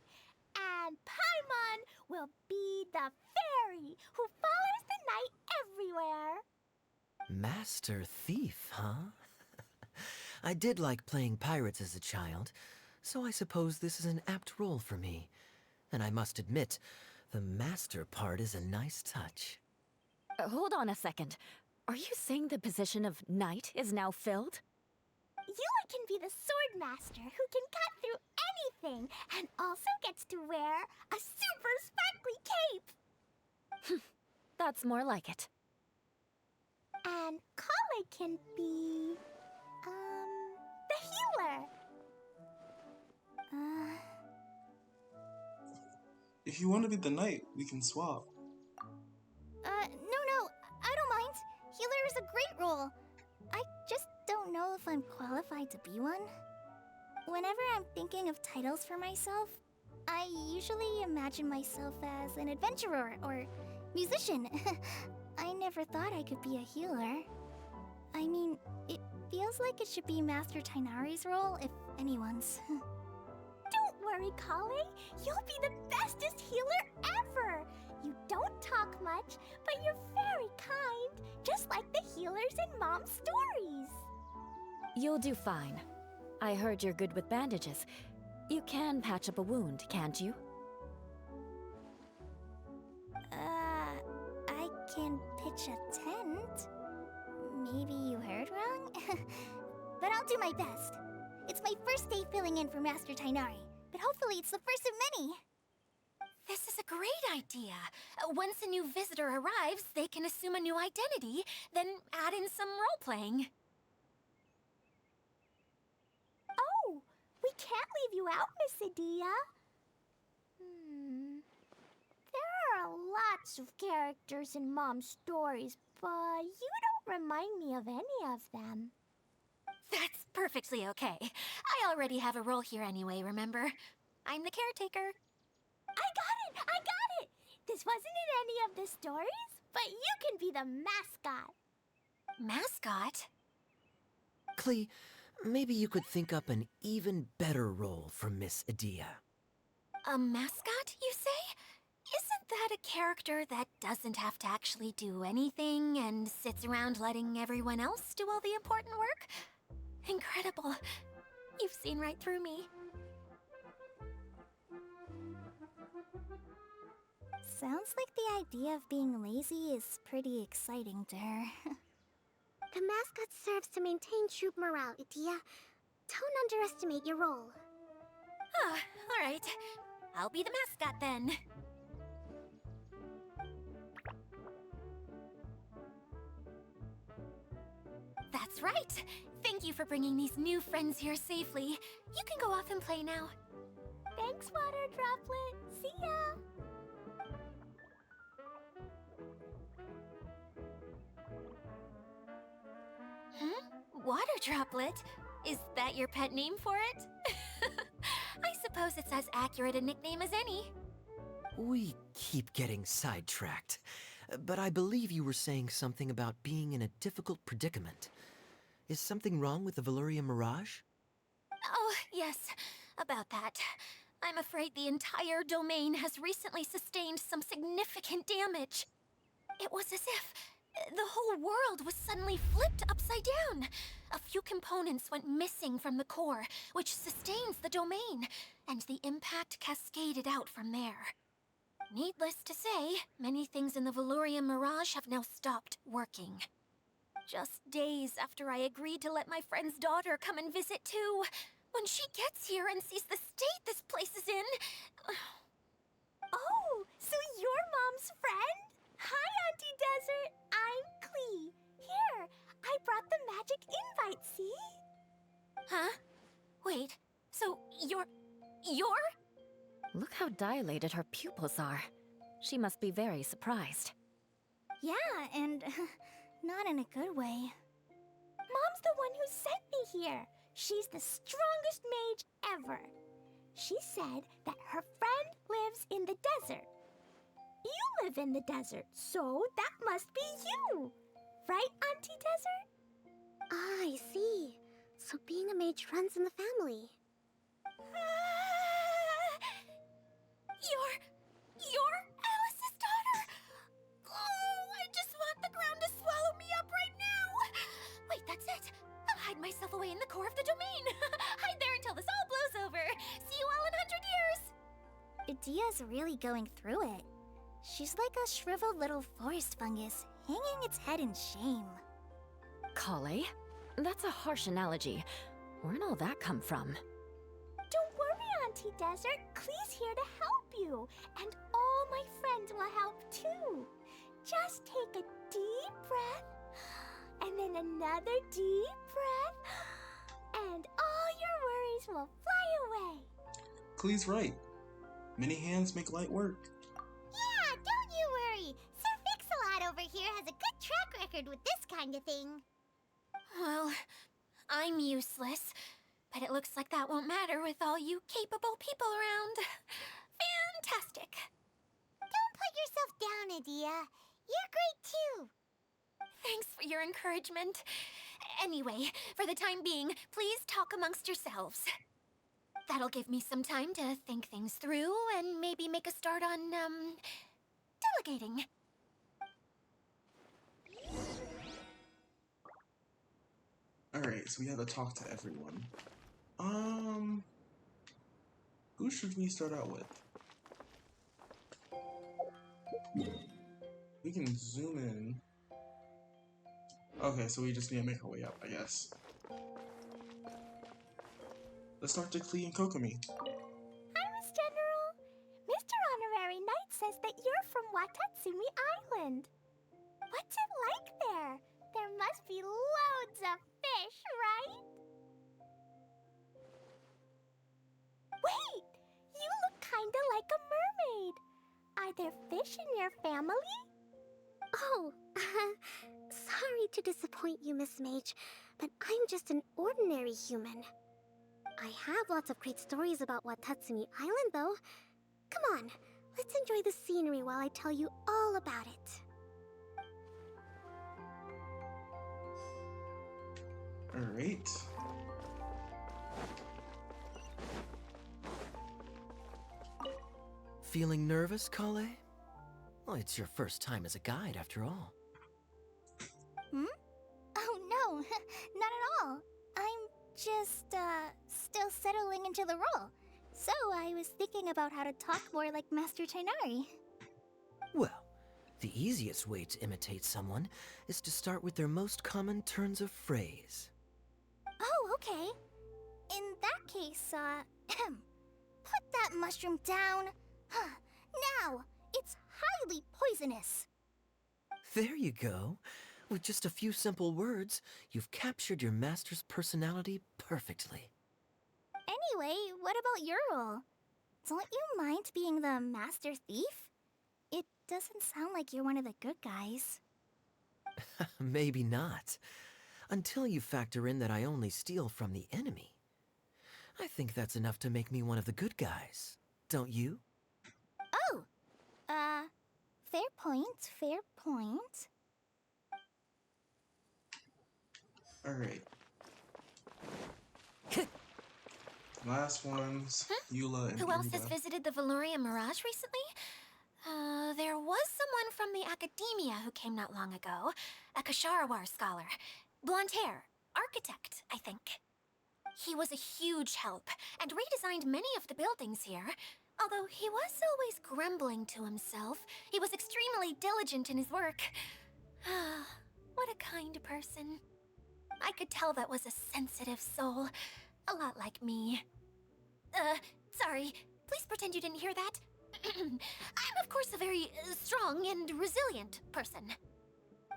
And Paimon will be the fairy who follows the knight everywhere. Master Thief, huh? I did like playing pirates as a child, so I suppose this is an apt role for me. And I must admit, the master part is a nice touch. Hold on a second. Are you saying the position of knight is now filled? Yula can be the sword master who can cut through anything and also gets to wear a super sparkly cape. That's more like it. And Kale can be, the healer. If you want to be the knight, we can swap. No, I don't mind. Healer is a great role. I just don't know if I'm qualified to be one. Whenever I'm thinking of titles for myself, I usually imagine myself as an adventurer or musician. I never thought I could be a healer. I mean, it feels like it should be Master Tainari's role if anyone's. Don't worry, Kale. You'll be the bestest healer ever. You don't talk much, but you're very kind, just like the healers in Mom's stories. You'll do fine. I heard you're good with bandages. You can patch up a wound, can't you? I can pitch a tent. Maybe you heard wrong? But I'll do my best. It's my first day filling in for Master Tainari, but hopefully it's the first of many. This is a great idea. Once a new visitor arrives, they can assume a new identity, then add in some role-playing. Oh, we can't leave you out, Miss Adia. There are lots of characters in Mom's stories, but you don't remind me of any of them. That's perfectly okay. I already have a role here anyway, remember? I'm the caretaker. I got it! This wasn't in any of the stories, but you can be the mascot. Mascot? Klee, maybe you could think up an even better role for Miss Adia. A mascot, you say? Isn't that a character that doesn't have to actually do anything and sits around letting everyone else do all the important work? Incredible. You've seen right through me. Sounds like the idea of being lazy is pretty exciting to her. The mascot serves to maintain troop morale, Adia. Don't underestimate your role. Ah, all right. I'll be the mascot then. That's right. Thank you for bringing these new friends here safely. You can go off and play now. Thanks, Water Droplet. See ya! Water Droplet? Is that your pet name for it? I suppose it's as accurate a nickname as any. We keep getting sidetracked, but I believe you were saying something about being in a difficult predicament. Is something wrong with the Veluria Mirage? Oh, yes, about that. I'm afraid the entire domain has recently sustained some significant damage. It was as if the whole world was suddenly flipped upside down. A few components went missing from the core, which sustains the domain, and the impact cascaded out from there. Needless to say, many things in the Veluria Mirage have now stopped working. Just days after I agreed to let my friend's daughter come and visit too, when she gets here and sees the state this place is in... Oh, so you're Mom's friend? Hi, Auntie Desert. I'm Klee. Here, I brought the magic invite, see? Huh? Wait, so you're... Look how dilated her pupils are. She must be very surprised. Yeah, and not in a good way. Mom's the one who sent me here. She's the strongest mage ever. She said that her friend lives in the desert. You live in the desert, so that must be you. Right, Auntie Desert? Ah, I see. So being a mage runs in the family. You're Alice's daughter! Oh, I just want the ground to swallow me up right now! Wait, that's it! I'll hide myself away in the core of the domain! Hide there until this all blows over! See you all in 100 years! Adia's really going through it. She's like a shriveled little forest fungus, hanging its head in shame. Kale? That's a harsh analogy. Where'd all that come from? Don't worry, Auntie Desert. Klee's here to help you. And all my friends will help too. Just take a deep breath, and then another deep breath, and all your worries will fly away. Klee's right. Many hands make light work. Yeah, don't you worry. Sir Fix-a-Lot over here has a good track record with this kind of thing. Well, I'm useless, but it looks like that won't matter with all you capable people around. Fantastic. Don't put yourself down, Adia. You're great too. Thanks for your encouragement. Anyway, for the time being, please talk amongst yourselves. That'll give me some time to think things through and maybe make a start on, delegating. Alright, so we have to talk to everyone. Who should we start out with? We can zoom in. Okay, so we just need to make our way up, I guess. Let's start to Klee and Kokomi. Hi, Miss General. Mr. Honorary Knight says that you're from Watatsumi Island. What's it like there? There must be loads of fish, right? Wait! You look kinda like a mermaid. Are there fish in your family? Oh, sorry to disappoint you, Miss Mage, but I'm just an ordinary human. I have lots of great stories about Watatsumi Island, though. Come on, let's enjoy the scenery while I tell you all about it. Alright. Feeling nervous, Kale? Well, it's your first time as a guide, after all. Oh no, not at all. I'm just, still settling into the role. So I was thinking about how to talk more like Master Tighnari. Well, the easiest way to imitate someone is to start with their most common turns of phrase. Oh, okay. In that case, put that mushroom down. Now, it's highly poisonous. There you go. With just a few simple words, you've captured your master's personality perfectly. Anyway, what about your role? Don't you mind being the master thief? It doesn't sound like you're one of the good guys. Maybe not. Until you factor in that I only steal from the enemy. I think that's enough to make me one of the good guys. Don't you? Oh! Fair point, fair point. Alright. Last ones, Eula and Who else has Irida. visited the Valoria Mirage recently? There was someone from the academia who came not long ago. A Kasharawar scholar. Blonde hair. Architect, I think. He was a huge help, and redesigned many of the buildings here. Although he was always grumbling to himself, he was extremely diligent in his work. What a kind person. I could tell that was a sensitive soul. A lot like me. Sorry. Please pretend you didn't hear that. I'm of course a very strong and resilient person.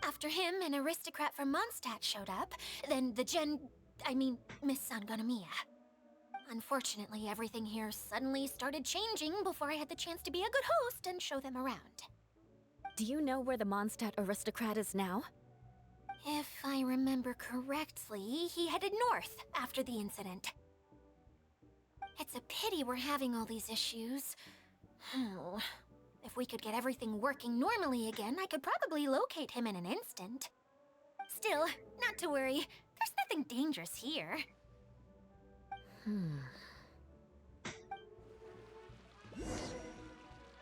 After him, an aristocrat from Mondstadt showed up, then Miss Sangonomiya. Unfortunately, everything here suddenly started changing before I had the chance to be a good host and show them around. Do you know where the Mondstadt aristocrat is now? If I remember correctly, he headed north after the incident. It's a pity we're having all these issues. If we could get everything working normally again, I could probably locate him in an instant. Still, not to worry. There's nothing dangerous here.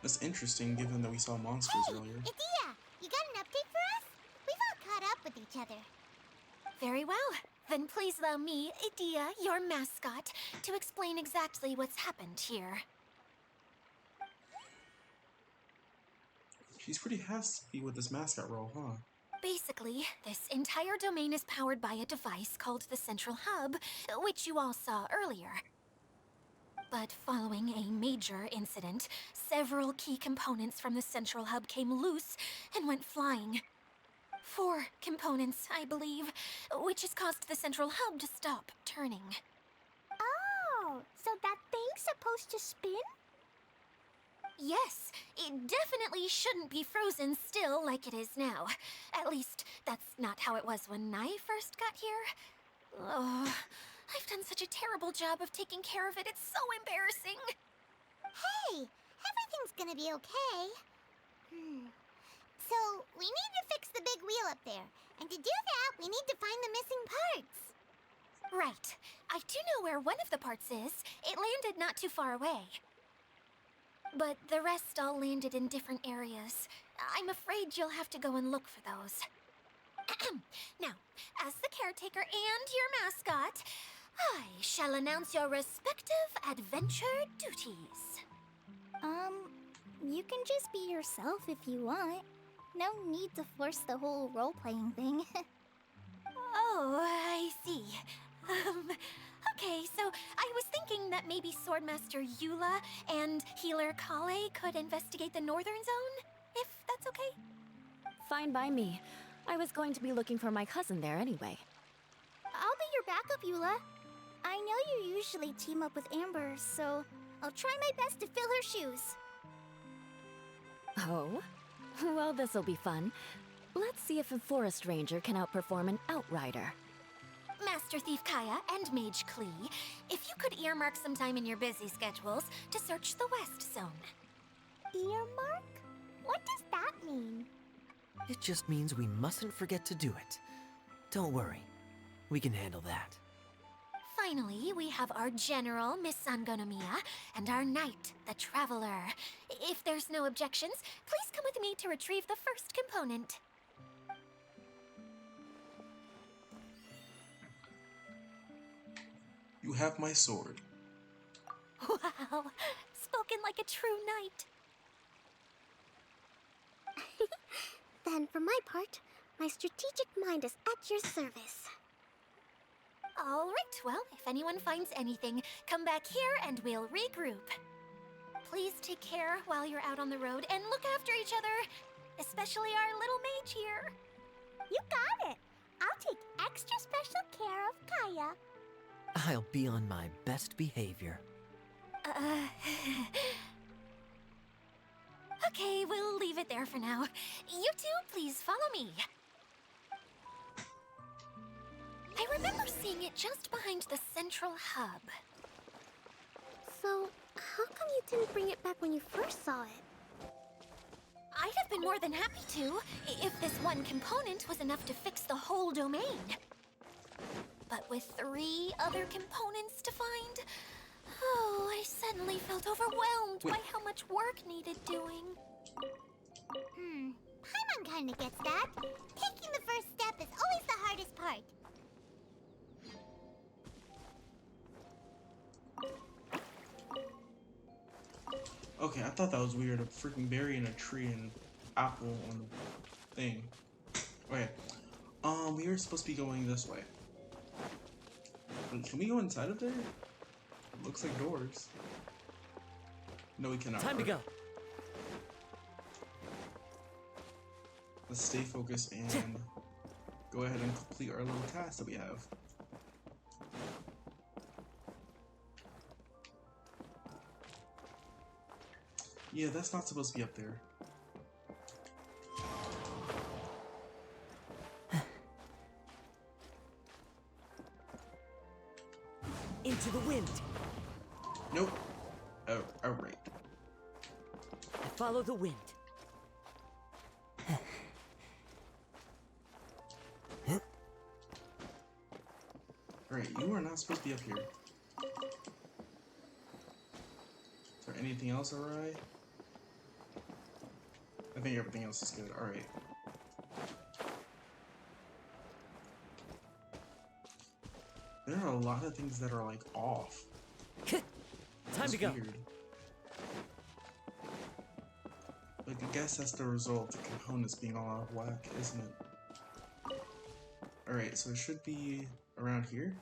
That's interesting, given that we saw monsters earlier. Adia, you got an update for us? We've all caught up with each other. Very well. Then please allow me, Adia, your mascot, to explain exactly what's happened here. She's pretty happy with this mascot role, huh? Basically, this entire domain is powered by a device called the Central Hub, which you all saw earlier. But following a major incident, several key components from the Central Hub came loose and went flying. 4 components, I believe, which has caused the Central Hub to stop turning. Oh, so that thing's supposed to spin? Yes, it definitely shouldn't be frozen still like it is now. At least, that's not how it was when I first got here. Oh, I've done such a terrible job of taking care of it, it's so embarrassing. Hey, everything's gonna be okay. So, we need to fix the big wheel up there. And to do that, we need to find the missing parts. Right. I do know where one of the parts is. It landed not too far away. But the rest all landed in different areas. I'm afraid you'll have to go and look for those. Now, as the caretaker and your mascot, I shall announce your respective adventure duties. You can just be yourself if you want. No need to force the whole role-playing thing. Oh, I see. Okay, so I was thinking that maybe Swordmaster Eula and Healer Kale could investigate the northern zone, if that's okay? Fine by me. I was going to be looking for my cousin there anyway. I'll be your backup, Eula. I know you usually team up with Amber, so I'll try my best to fill her shoes. Oh? Well, this'll be fun. Let's see if a forest ranger can outperform an outrider. Master Thief Kaya and Mage Klee, if you could earmark some time in your busy schedules to search the West Zone. Earmark? What does that mean? It just means we mustn't forget to do it. Don't worry. We can handle that. Finally, we have our General, Miss Sangonomiya, and our Knight, the Traveler. If there's no objections, please come with me to retrieve the first component. You have my sword. Wow, spoken like a true knight. Then, for my part, my strategic mind is at your service. All right, well, if anyone finds anything, come back here and we'll regroup. Please take care while you're out on the road and look after each other, especially our little mage here. You got it! I'll take extra special care of Kaya. I'll be on my best behavior. Okay, we'll leave it there for now. You two, please follow me. I remember seeing it just behind the central hub. So, how come you didn't bring it back when you first saw it? I'd have been more than happy to, if this one component was enough to fix the whole domain. But with 3 other components to find, oh, I suddenly felt overwhelmed by how much work needed doing. Paimon kinda gets that. Taking the first step is always the hardest part. Okay, I thought that was weird. A freaking berry in a tree and apple on the thing. Okay. We were supposed to be going this way. Wait, can we go inside of there? It looks like doors. No, we cannot. Time to go. Let's stay focused and go ahead and complete our little task that we have. Yeah, that's not supposed to be up there. Into the wind. Nope. Oh, alright. I follow the wind. Alright, you are not supposed to be up here. Is there anything else awry? I think everything else is good. Alright. There are a lot of things that are like off. Time It's to go. weird. Like, I guess that's the result of components being all out of whack, isn't it? Alright, so it should be around here.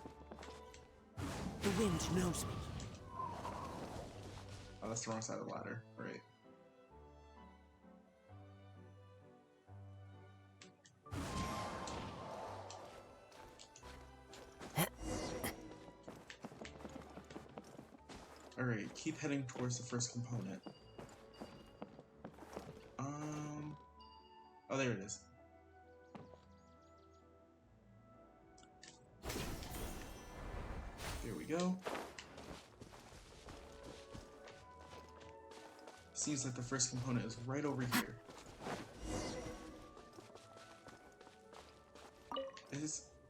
The wind knows me. Oh, that's the wrong side of the ladder. Right. Alright, keep heading towards the first component. Oh, there it is. There we go. Seems like the first component is right over here.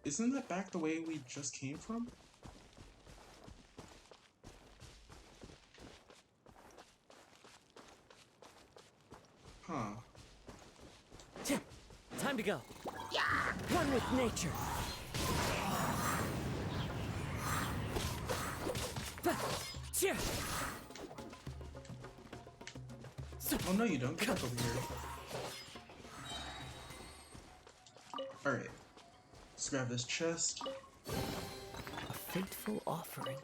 Isn't that back the way we just came from? Huh. Time to go. One with nature. Oh no, you don't. Get up over here. Alright. Let's grab this chest. A fateful offering.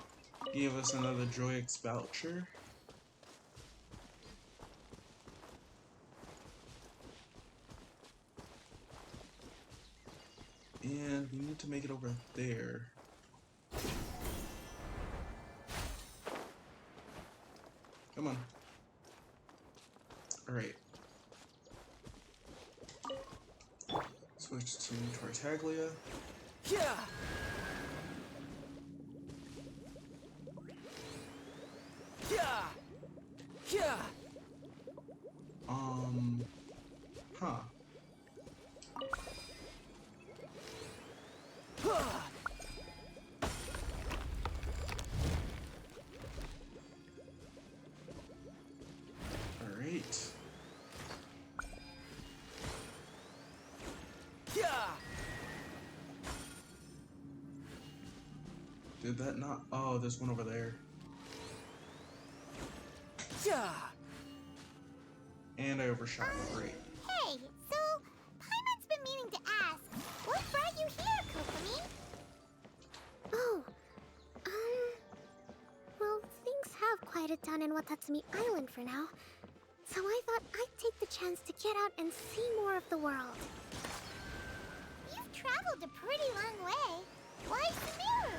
Give us another Joyx voucher. And we need to make it over there. Come on. Alright. Switch to Tartaglia. Yeah. Yeah. Yeah. Huh. Alright. Yeah. Did that not? Oh, there's one over there. Yeah. And I overshot. Great. Hey, so Paimon's been meaning to ask, what brought you here, Kokomi? Oh, well, things have quieted down in Watatsumi Island for now, so I thought I'd take the chance to get out and see more of the world. You've traveled a pretty long way. Why Sumeru?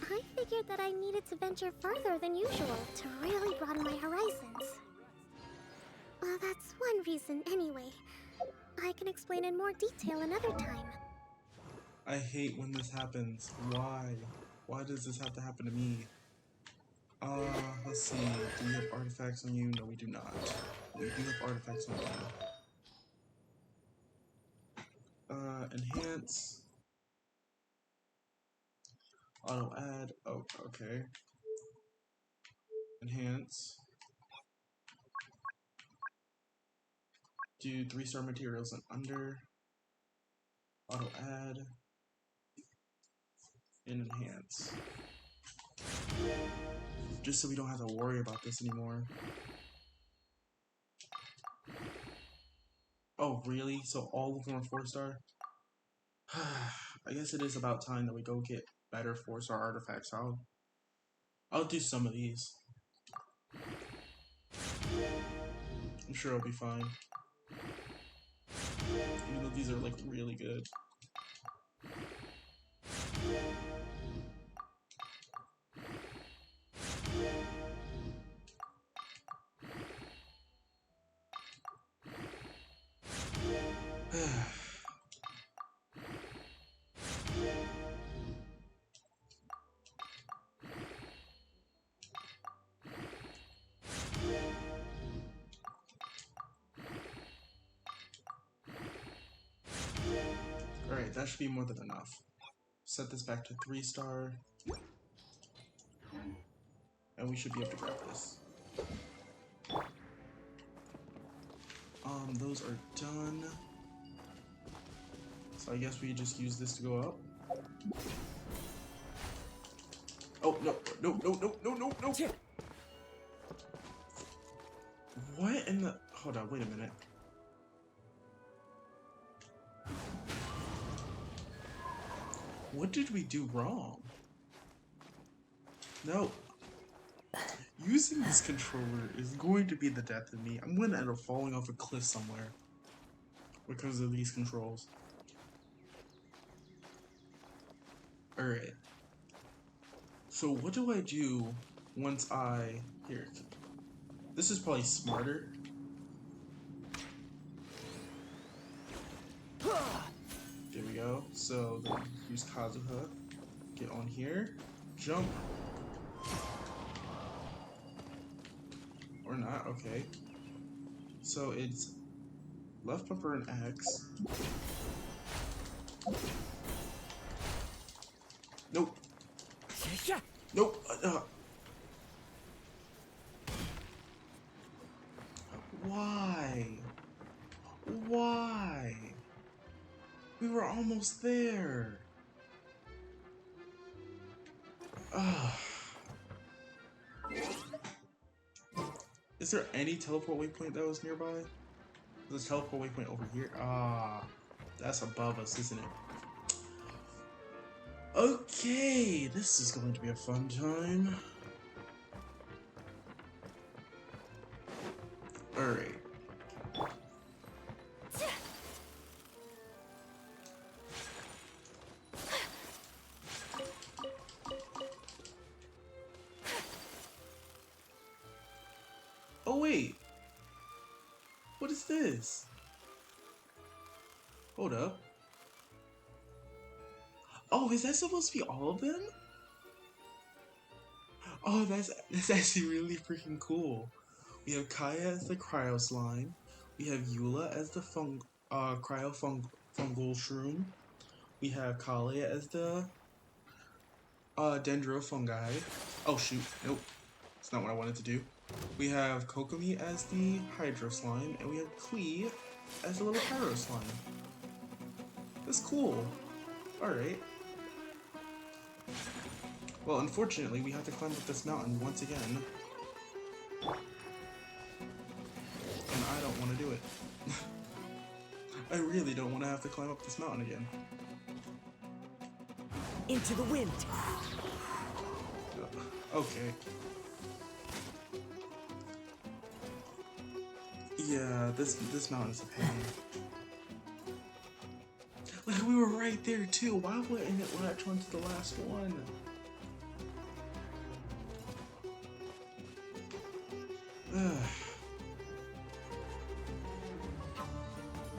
I figured that I needed to venture further than usual to really broaden my horizons. Well, that's one reason anyway. I can explain in more detail another time. I hate when this happens. Why? Why does this have to happen to me? Let's see. Do we have artifacts on you? No, we do not. We do have artifacts on you. Enhance. Auto add. Oh, okay. Enhance. Do 3-star materials and under. Auto add. And enhance. Just so we don't have to worry about this anymore. Oh, really? So all of them are 4-star? I guess it is about time that we go get better 4-star artifacts. I'll do some of these. I'm sure it'll be fine. Even though these are like really good. Alright, that should be more than enough. Set this back to 3-star. And we should be able to grab this. Those are done. So I guess we just use this to go up. Oh, no, no, no, no, no, no, no! What in the... Hold on, wait a minute. What did we do wrong? No. Using this controller is going to be the death of me. I'm going to end up falling off a cliff somewhere because of these controls. Alright. So what do I do once I... Here. This is probably smarter. There we go. So then use Kazuha. Get on here. Jump. Or not, okay. So it's left bumper and X. Nope. Yeah. Nope. Why? Why? We were almost there. Ugh. Is there any teleport waypoint that was nearby? There's a teleport waypoint over here. Ah, that's above us, isn't it? Okay, this is going to be a fun time. Alright. Oh wait! What is this? Hold up. Oh, is that supposed to be all of them? Oh, that's actually really freaking cool. We have Kaya as the cryo slime. We have Eula as the fungal shroom. We have Kalia as the dendro fungi. Oh shoot, nope. That's not what I wanted to do. We have Kokomi as the hydro slime, and we have Klee as the little pyro slime. That's cool. Alright. Well, unfortunately, we have to climb up this mountain once again. And I don't want to do it. I really don't want to have to climb up this mountain again. Into the wind. Okay. Yeah, this mountain's a pain. Like, we were right there too. Why wouldn't it latch onto the last one?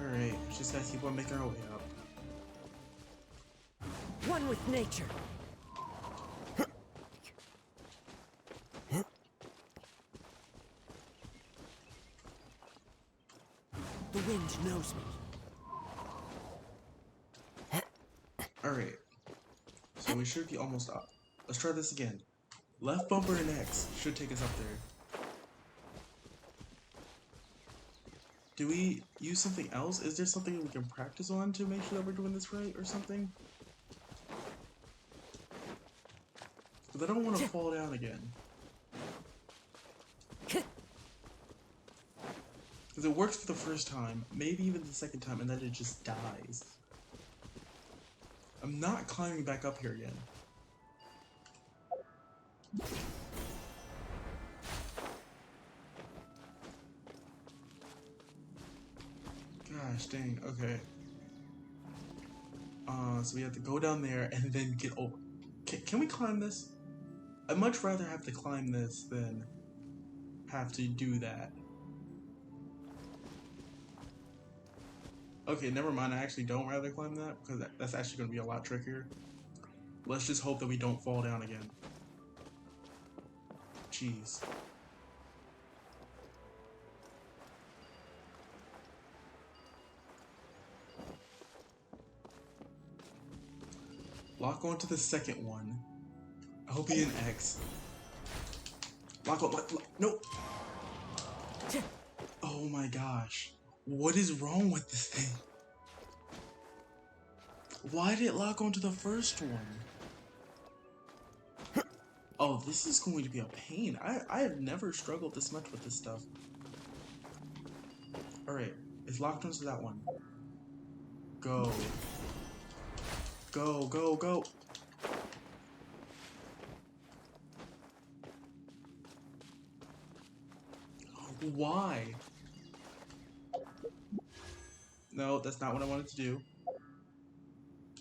Alright, just gotta keep on making our way up. One with nature. The wind knows me. Alright. So we should be almost up. Let's try this again. Left bumper and X should take us up there. Do we use something else? Is there something we can practice on to make sure that we're doing this right or something? Because I don't want to fall down again. Because it works for the first time, maybe even the second time, and then it just dies. I'm not climbing back up here again. Gosh dang, okay. So we have to go down there and then get over. Can we climb this? I'd much rather have to climb this than have to do that. Okay, never mind. I actually don't rather climb that because that's actually going to be a lot trickier. Let's just hope that we don't fall down again. Jeez. Lock onto the second one. I hope he an X. Lock on. Nope. Oh my gosh. What is wrong with this thing? Why did it lock onto the first one? Oh, this is going to be a pain. I have never struggled this much with this stuff. Alright, it's locked onto that one. Go. Go, go, go. Why? No, that's not what I wanted to do.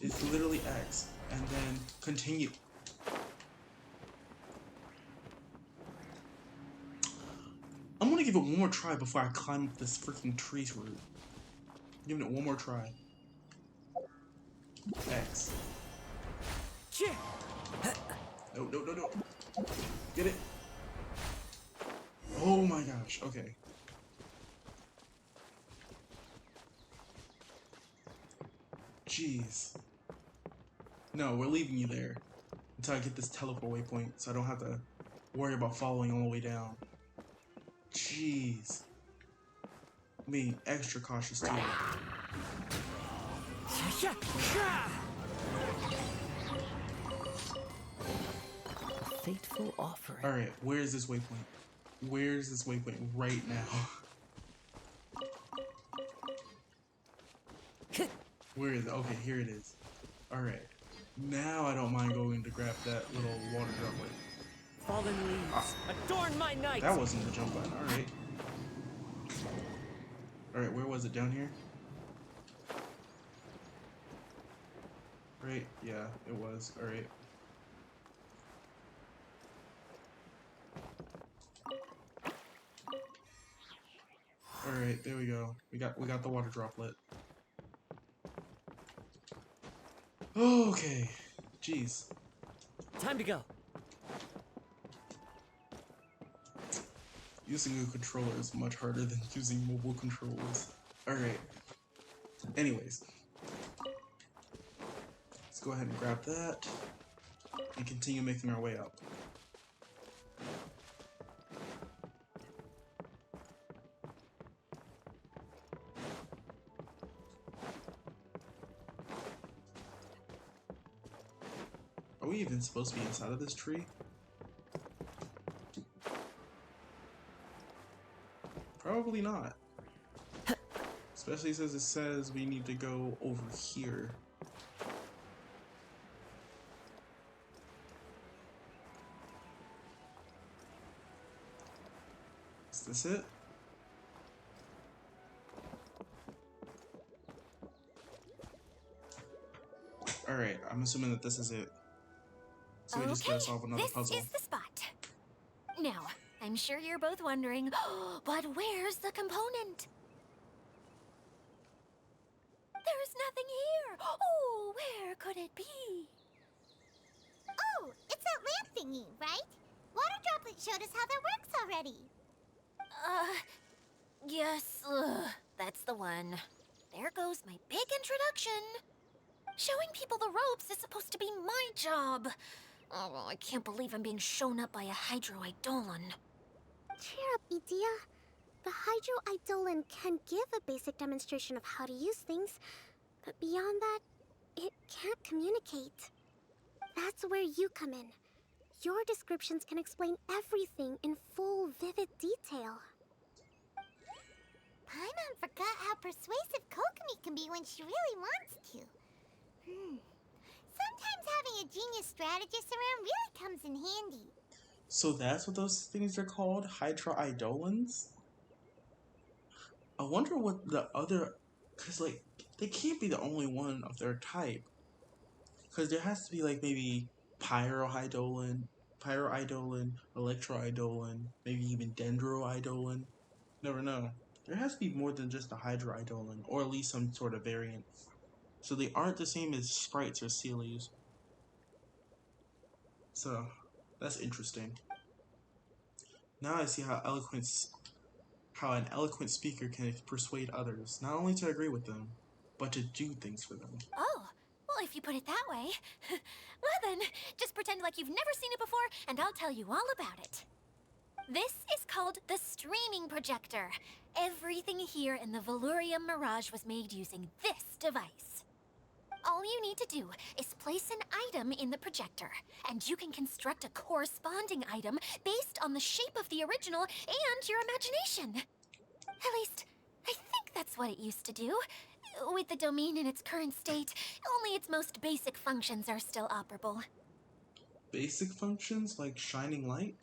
It's literally X, and then continue. I'm gonna give it one more try before I climb up this freaking tree root. Giving it one more try. X. No, no, no, no. Get it. Oh my gosh, okay. Jeez. No, we're leaving you there until I get this teleport waypoint so I don't have to worry about following all the way down. Jeez. I'm being extra cautious too. Fateful offering. Alright, where's this waypoint? Where's this waypoint right now? Where is it? Okay, here it is. Alright. Now I don't mind going to grab that little water droplet. Fallen leaves, adorn my night! That wasn't the jump button. Alright. Alright, where was it? Down here? Right? Yeah, it was. Alright. Alright, there we go. We got the water droplet. Okay. Jeez. Time to go. Using a controller is much harder than using mobile controllers. Alright. Anyways. Let's go ahead and grab that. And continue making our way up. Are we even supposed to be inside of this tree? Probably not. Especially since it says we need to go over here. Is this it? Alright, I'm assuming that this is it. So we just gotta solve another puzzle. This is the spot. Now, I'm sure you're both wondering, but where's the component? There's nothing here. Oh, where could it be? Oh, it's that lamp thingy, right? Water Droplet showed us how that works already. Yes, that's the one. There goes my big introduction. Showing people the ropes is supposed to be my job. Oh, I can't believe I'm being shown up by a Hydro-Eidolon. Cheer up, Edea. The Hydro-Eidolon can give a basic demonstration of how to use things, but beyond that, it can't communicate. That's where you come in. Your descriptions can explain everything in full, vivid detail. Paimon forgot how persuasive Kokomi can be when she really wants to. Sometimes having a genius strategist around really comes in handy. So that's what those things are called? Hydro-Eidolons? I wonder what the other... Because, like, they can't be the only one of their type. Because there has to be, like, maybe Pyro-Eidolon, Electro-Eidolon, maybe even Dendro-Eidolon. Never know. There has to be more than just a Hydro-Eidolon, or at least some sort of variant. So they aren't the same as sprites or Sealies. So, that's interesting. Now I see how an eloquent speaker can persuade others, not only to agree with them, but to do things for them. Oh, well, if you put it that way. Well then, just pretend like you've never seen it before, and I'll tell you all about it. This is called the streaming projector. Everything here in the Valurium Mirage was made using this device. All you need to do is place an item in the projector, and you can construct a corresponding item based on the shape of the original and your imagination. At least, I think that's what it used to do. With the domain in its current state, only its most basic functions are still operable. Basic functions like shining light?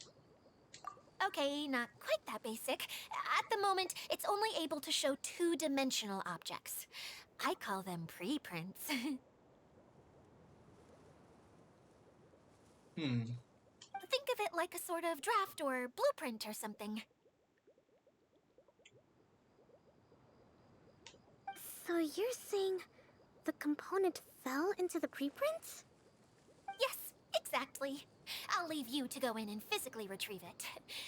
Okay, not quite that basic. At the moment, it's only able to show two-dimensional objects. I call them preprints. Think of it like a sort of draft or blueprint or something. So you're saying the component fell into the preprints? Yes, exactly. I'll leave you to go in and physically retrieve it.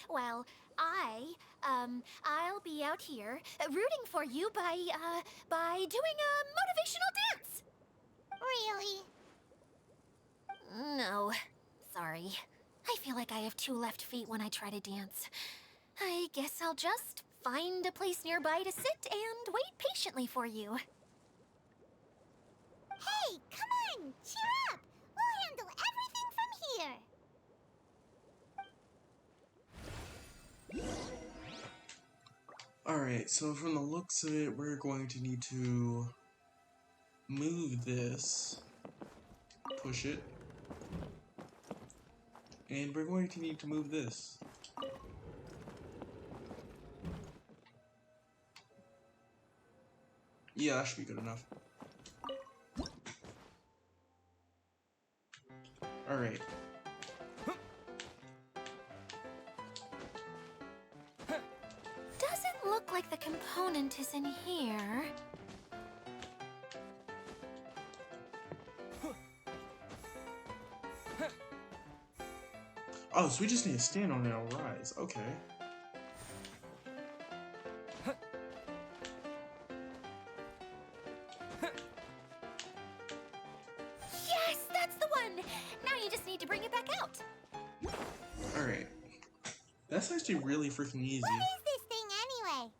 Well, I'll be out here rooting for you by doing a motivational dance. really. No, sorry. I feel like I have 2 left feet when I try to dance. I guess I'll just find a place nearby to sit and wait patiently for you. Hey, come on, cheer up. We'll handle everything from here. Alright, so from the looks of it, we're going to need to move this, push it, and we're going to need to move this. Yeah, that should be good enough. Alright. Doesn't look like the component is in here. Oh, so we just need to stand on it and it'll rise. Okay. Yes, that's the one! Now you just need to bring it back out. Alright. That's actually really freaking easy. What is this thing anyway?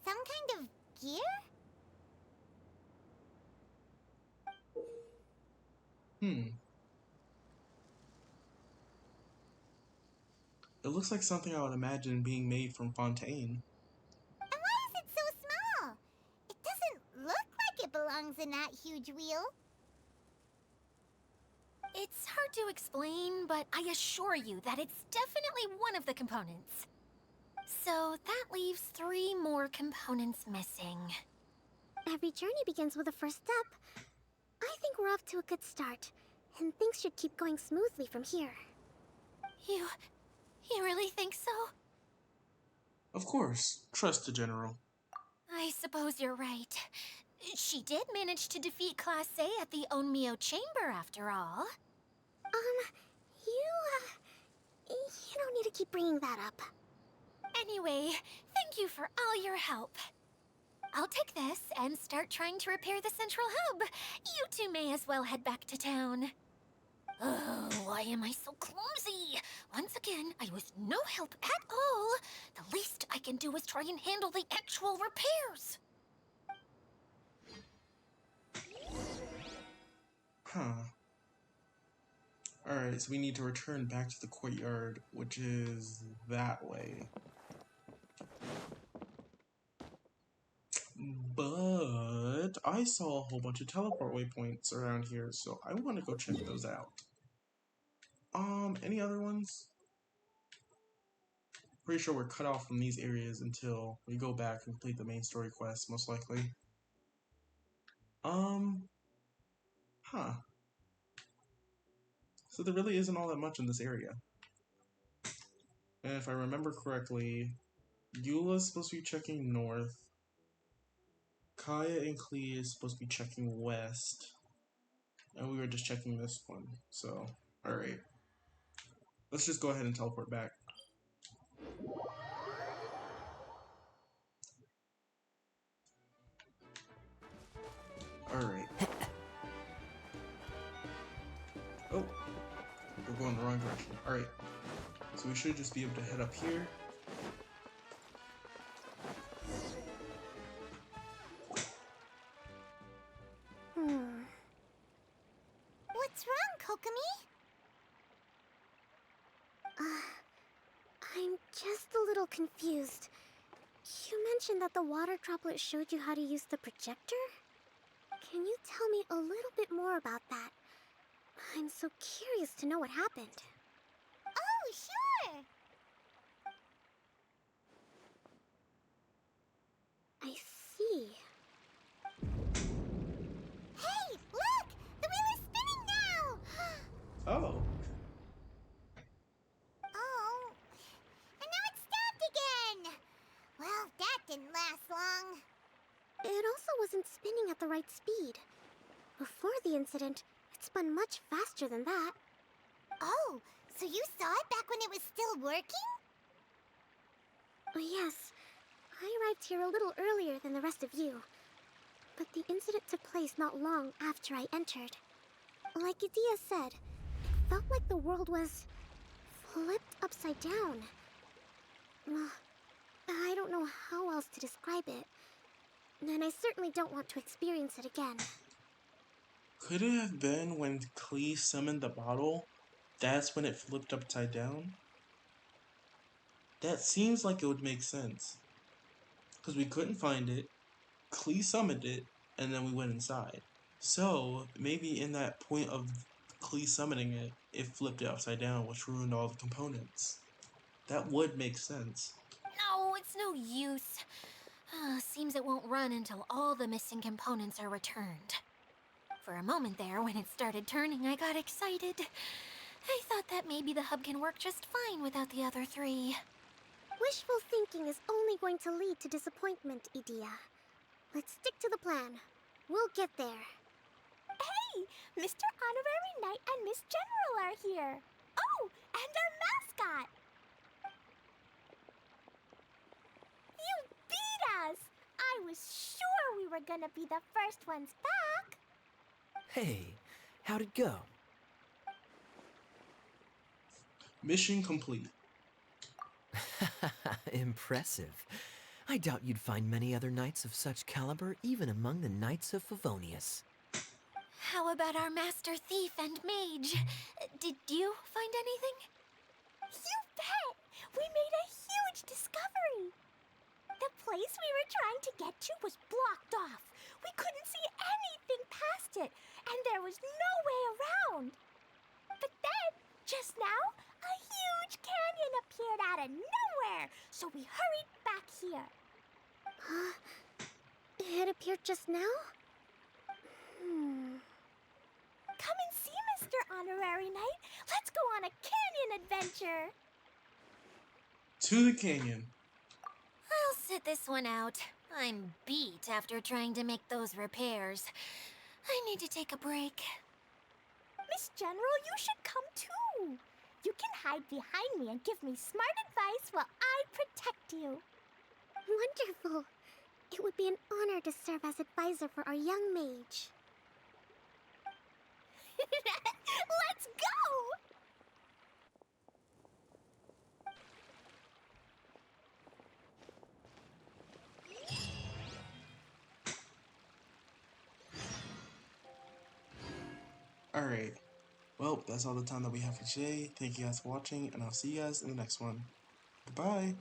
Some kind of gear? It looks like something I would imagine being made from Fontaine. And why is it so small? It doesn't look like it belongs in that huge wheel. It's hard to explain, but I assure you that it's definitely one of the components. So that leaves 3 more components missing. Every journey begins with a first step. I think we're off to a good start, and things should keep going smoothly from here. You really think so? Of course. Trust the General. I suppose you're right. She did manage to defeat Class A at the Onmyo Chamber, after all. You don't need to keep bringing that up. Anyway, thank you for all your help. I'll take this and start trying to repair the central hub. You two may as well head back to town. Oh, why am I so clumsy? Once again, I was no help at all. The least I can do is try and handle the actual repairs. Huh. Alright, so we need to return back to the courtyard, which is that way. But I saw a whole bunch of teleport waypoints around here, so I want to go check those out. Any other ones? Pretty sure we're cut off from these areas until we go back and complete the main story quest, most likely. Huh. So there really isn't all that much in this area. And if I remember correctly, Eula's supposed to be checking north. Kaya and Klee is supposed to be checking west. And we were just checking this one. So, alright. Let's just go ahead and teleport back. Alright. Oh, we're going the wrong direction. Alright. So we should just be able to head up here. What's wrong, Kokomi? I'm just a little confused. You mentioned that the water droplet showed you how to use the projector? Can you tell me a little bit more about that? I'm so curious to know what happened. Oh, sure! I see. Hey, look! The wheel is spinning now! Oh. Oh, and now it's stopped again! Well, that didn't last long. It also wasn't spinning at the right speed. Before the incident, it spun much faster than that. Oh, so you saw it back when it was still working? Yes. I arrived here a little earlier than the rest of you. But the incident took place not long after I entered. Like Idea said, it felt like the world was flipped upside down. I don't know how else to describe it, and I certainly don't want to experience it again. Could it have been when Klee summoned the bottle? That's when it flipped upside down? That seems like it would make sense. Because we couldn't find it, Klee summoned it, and then we went inside. So, maybe in that point of Klee summoning it, it flipped it upside down, which ruined all the components. That would make sense. No, it's no use. Seems it won't run until all the missing components are returned. For a moment there, when it started turning, I got excited. I thought that maybe the hub can work just fine without the other three. Wishful thinking is only going to lead to disappointment, Idea. Let's stick to the plan. We'll get there. Hey, Mr. Honorary Knight and Miss General are here. Oh, and our mascot. You beat us! I was sure we were gonna be the first ones back. Hey, how'd it go? Mission complete. Impressive. I doubt you'd find many other knights of such caliber even among the Knights of Favonius. How about our master thief and mage? Did you find anything? You bet! We made a huge discovery. The place we were trying to get to was blocked off. We couldn't see anything past it, and there was no way around. But then, just now, a huge canyon appeared out of nowhere, so we hurried back here. It appeared just now? Come and see, Mr. Honorary Knight. Let's go on a canyon adventure. To the canyon. I'll sit this one out. I'm beat after trying to make those repairs. I need to take a break. Miss General, you should come too. You can hide behind me and give me smart advice while I protect you. Wonderful. It would be an honor to serve as advisor for our young mage. Let's go! Alright. Well, that's all the time that we have for today. Thank you guys for watching, and I'll see you guys in the next one. Goodbye!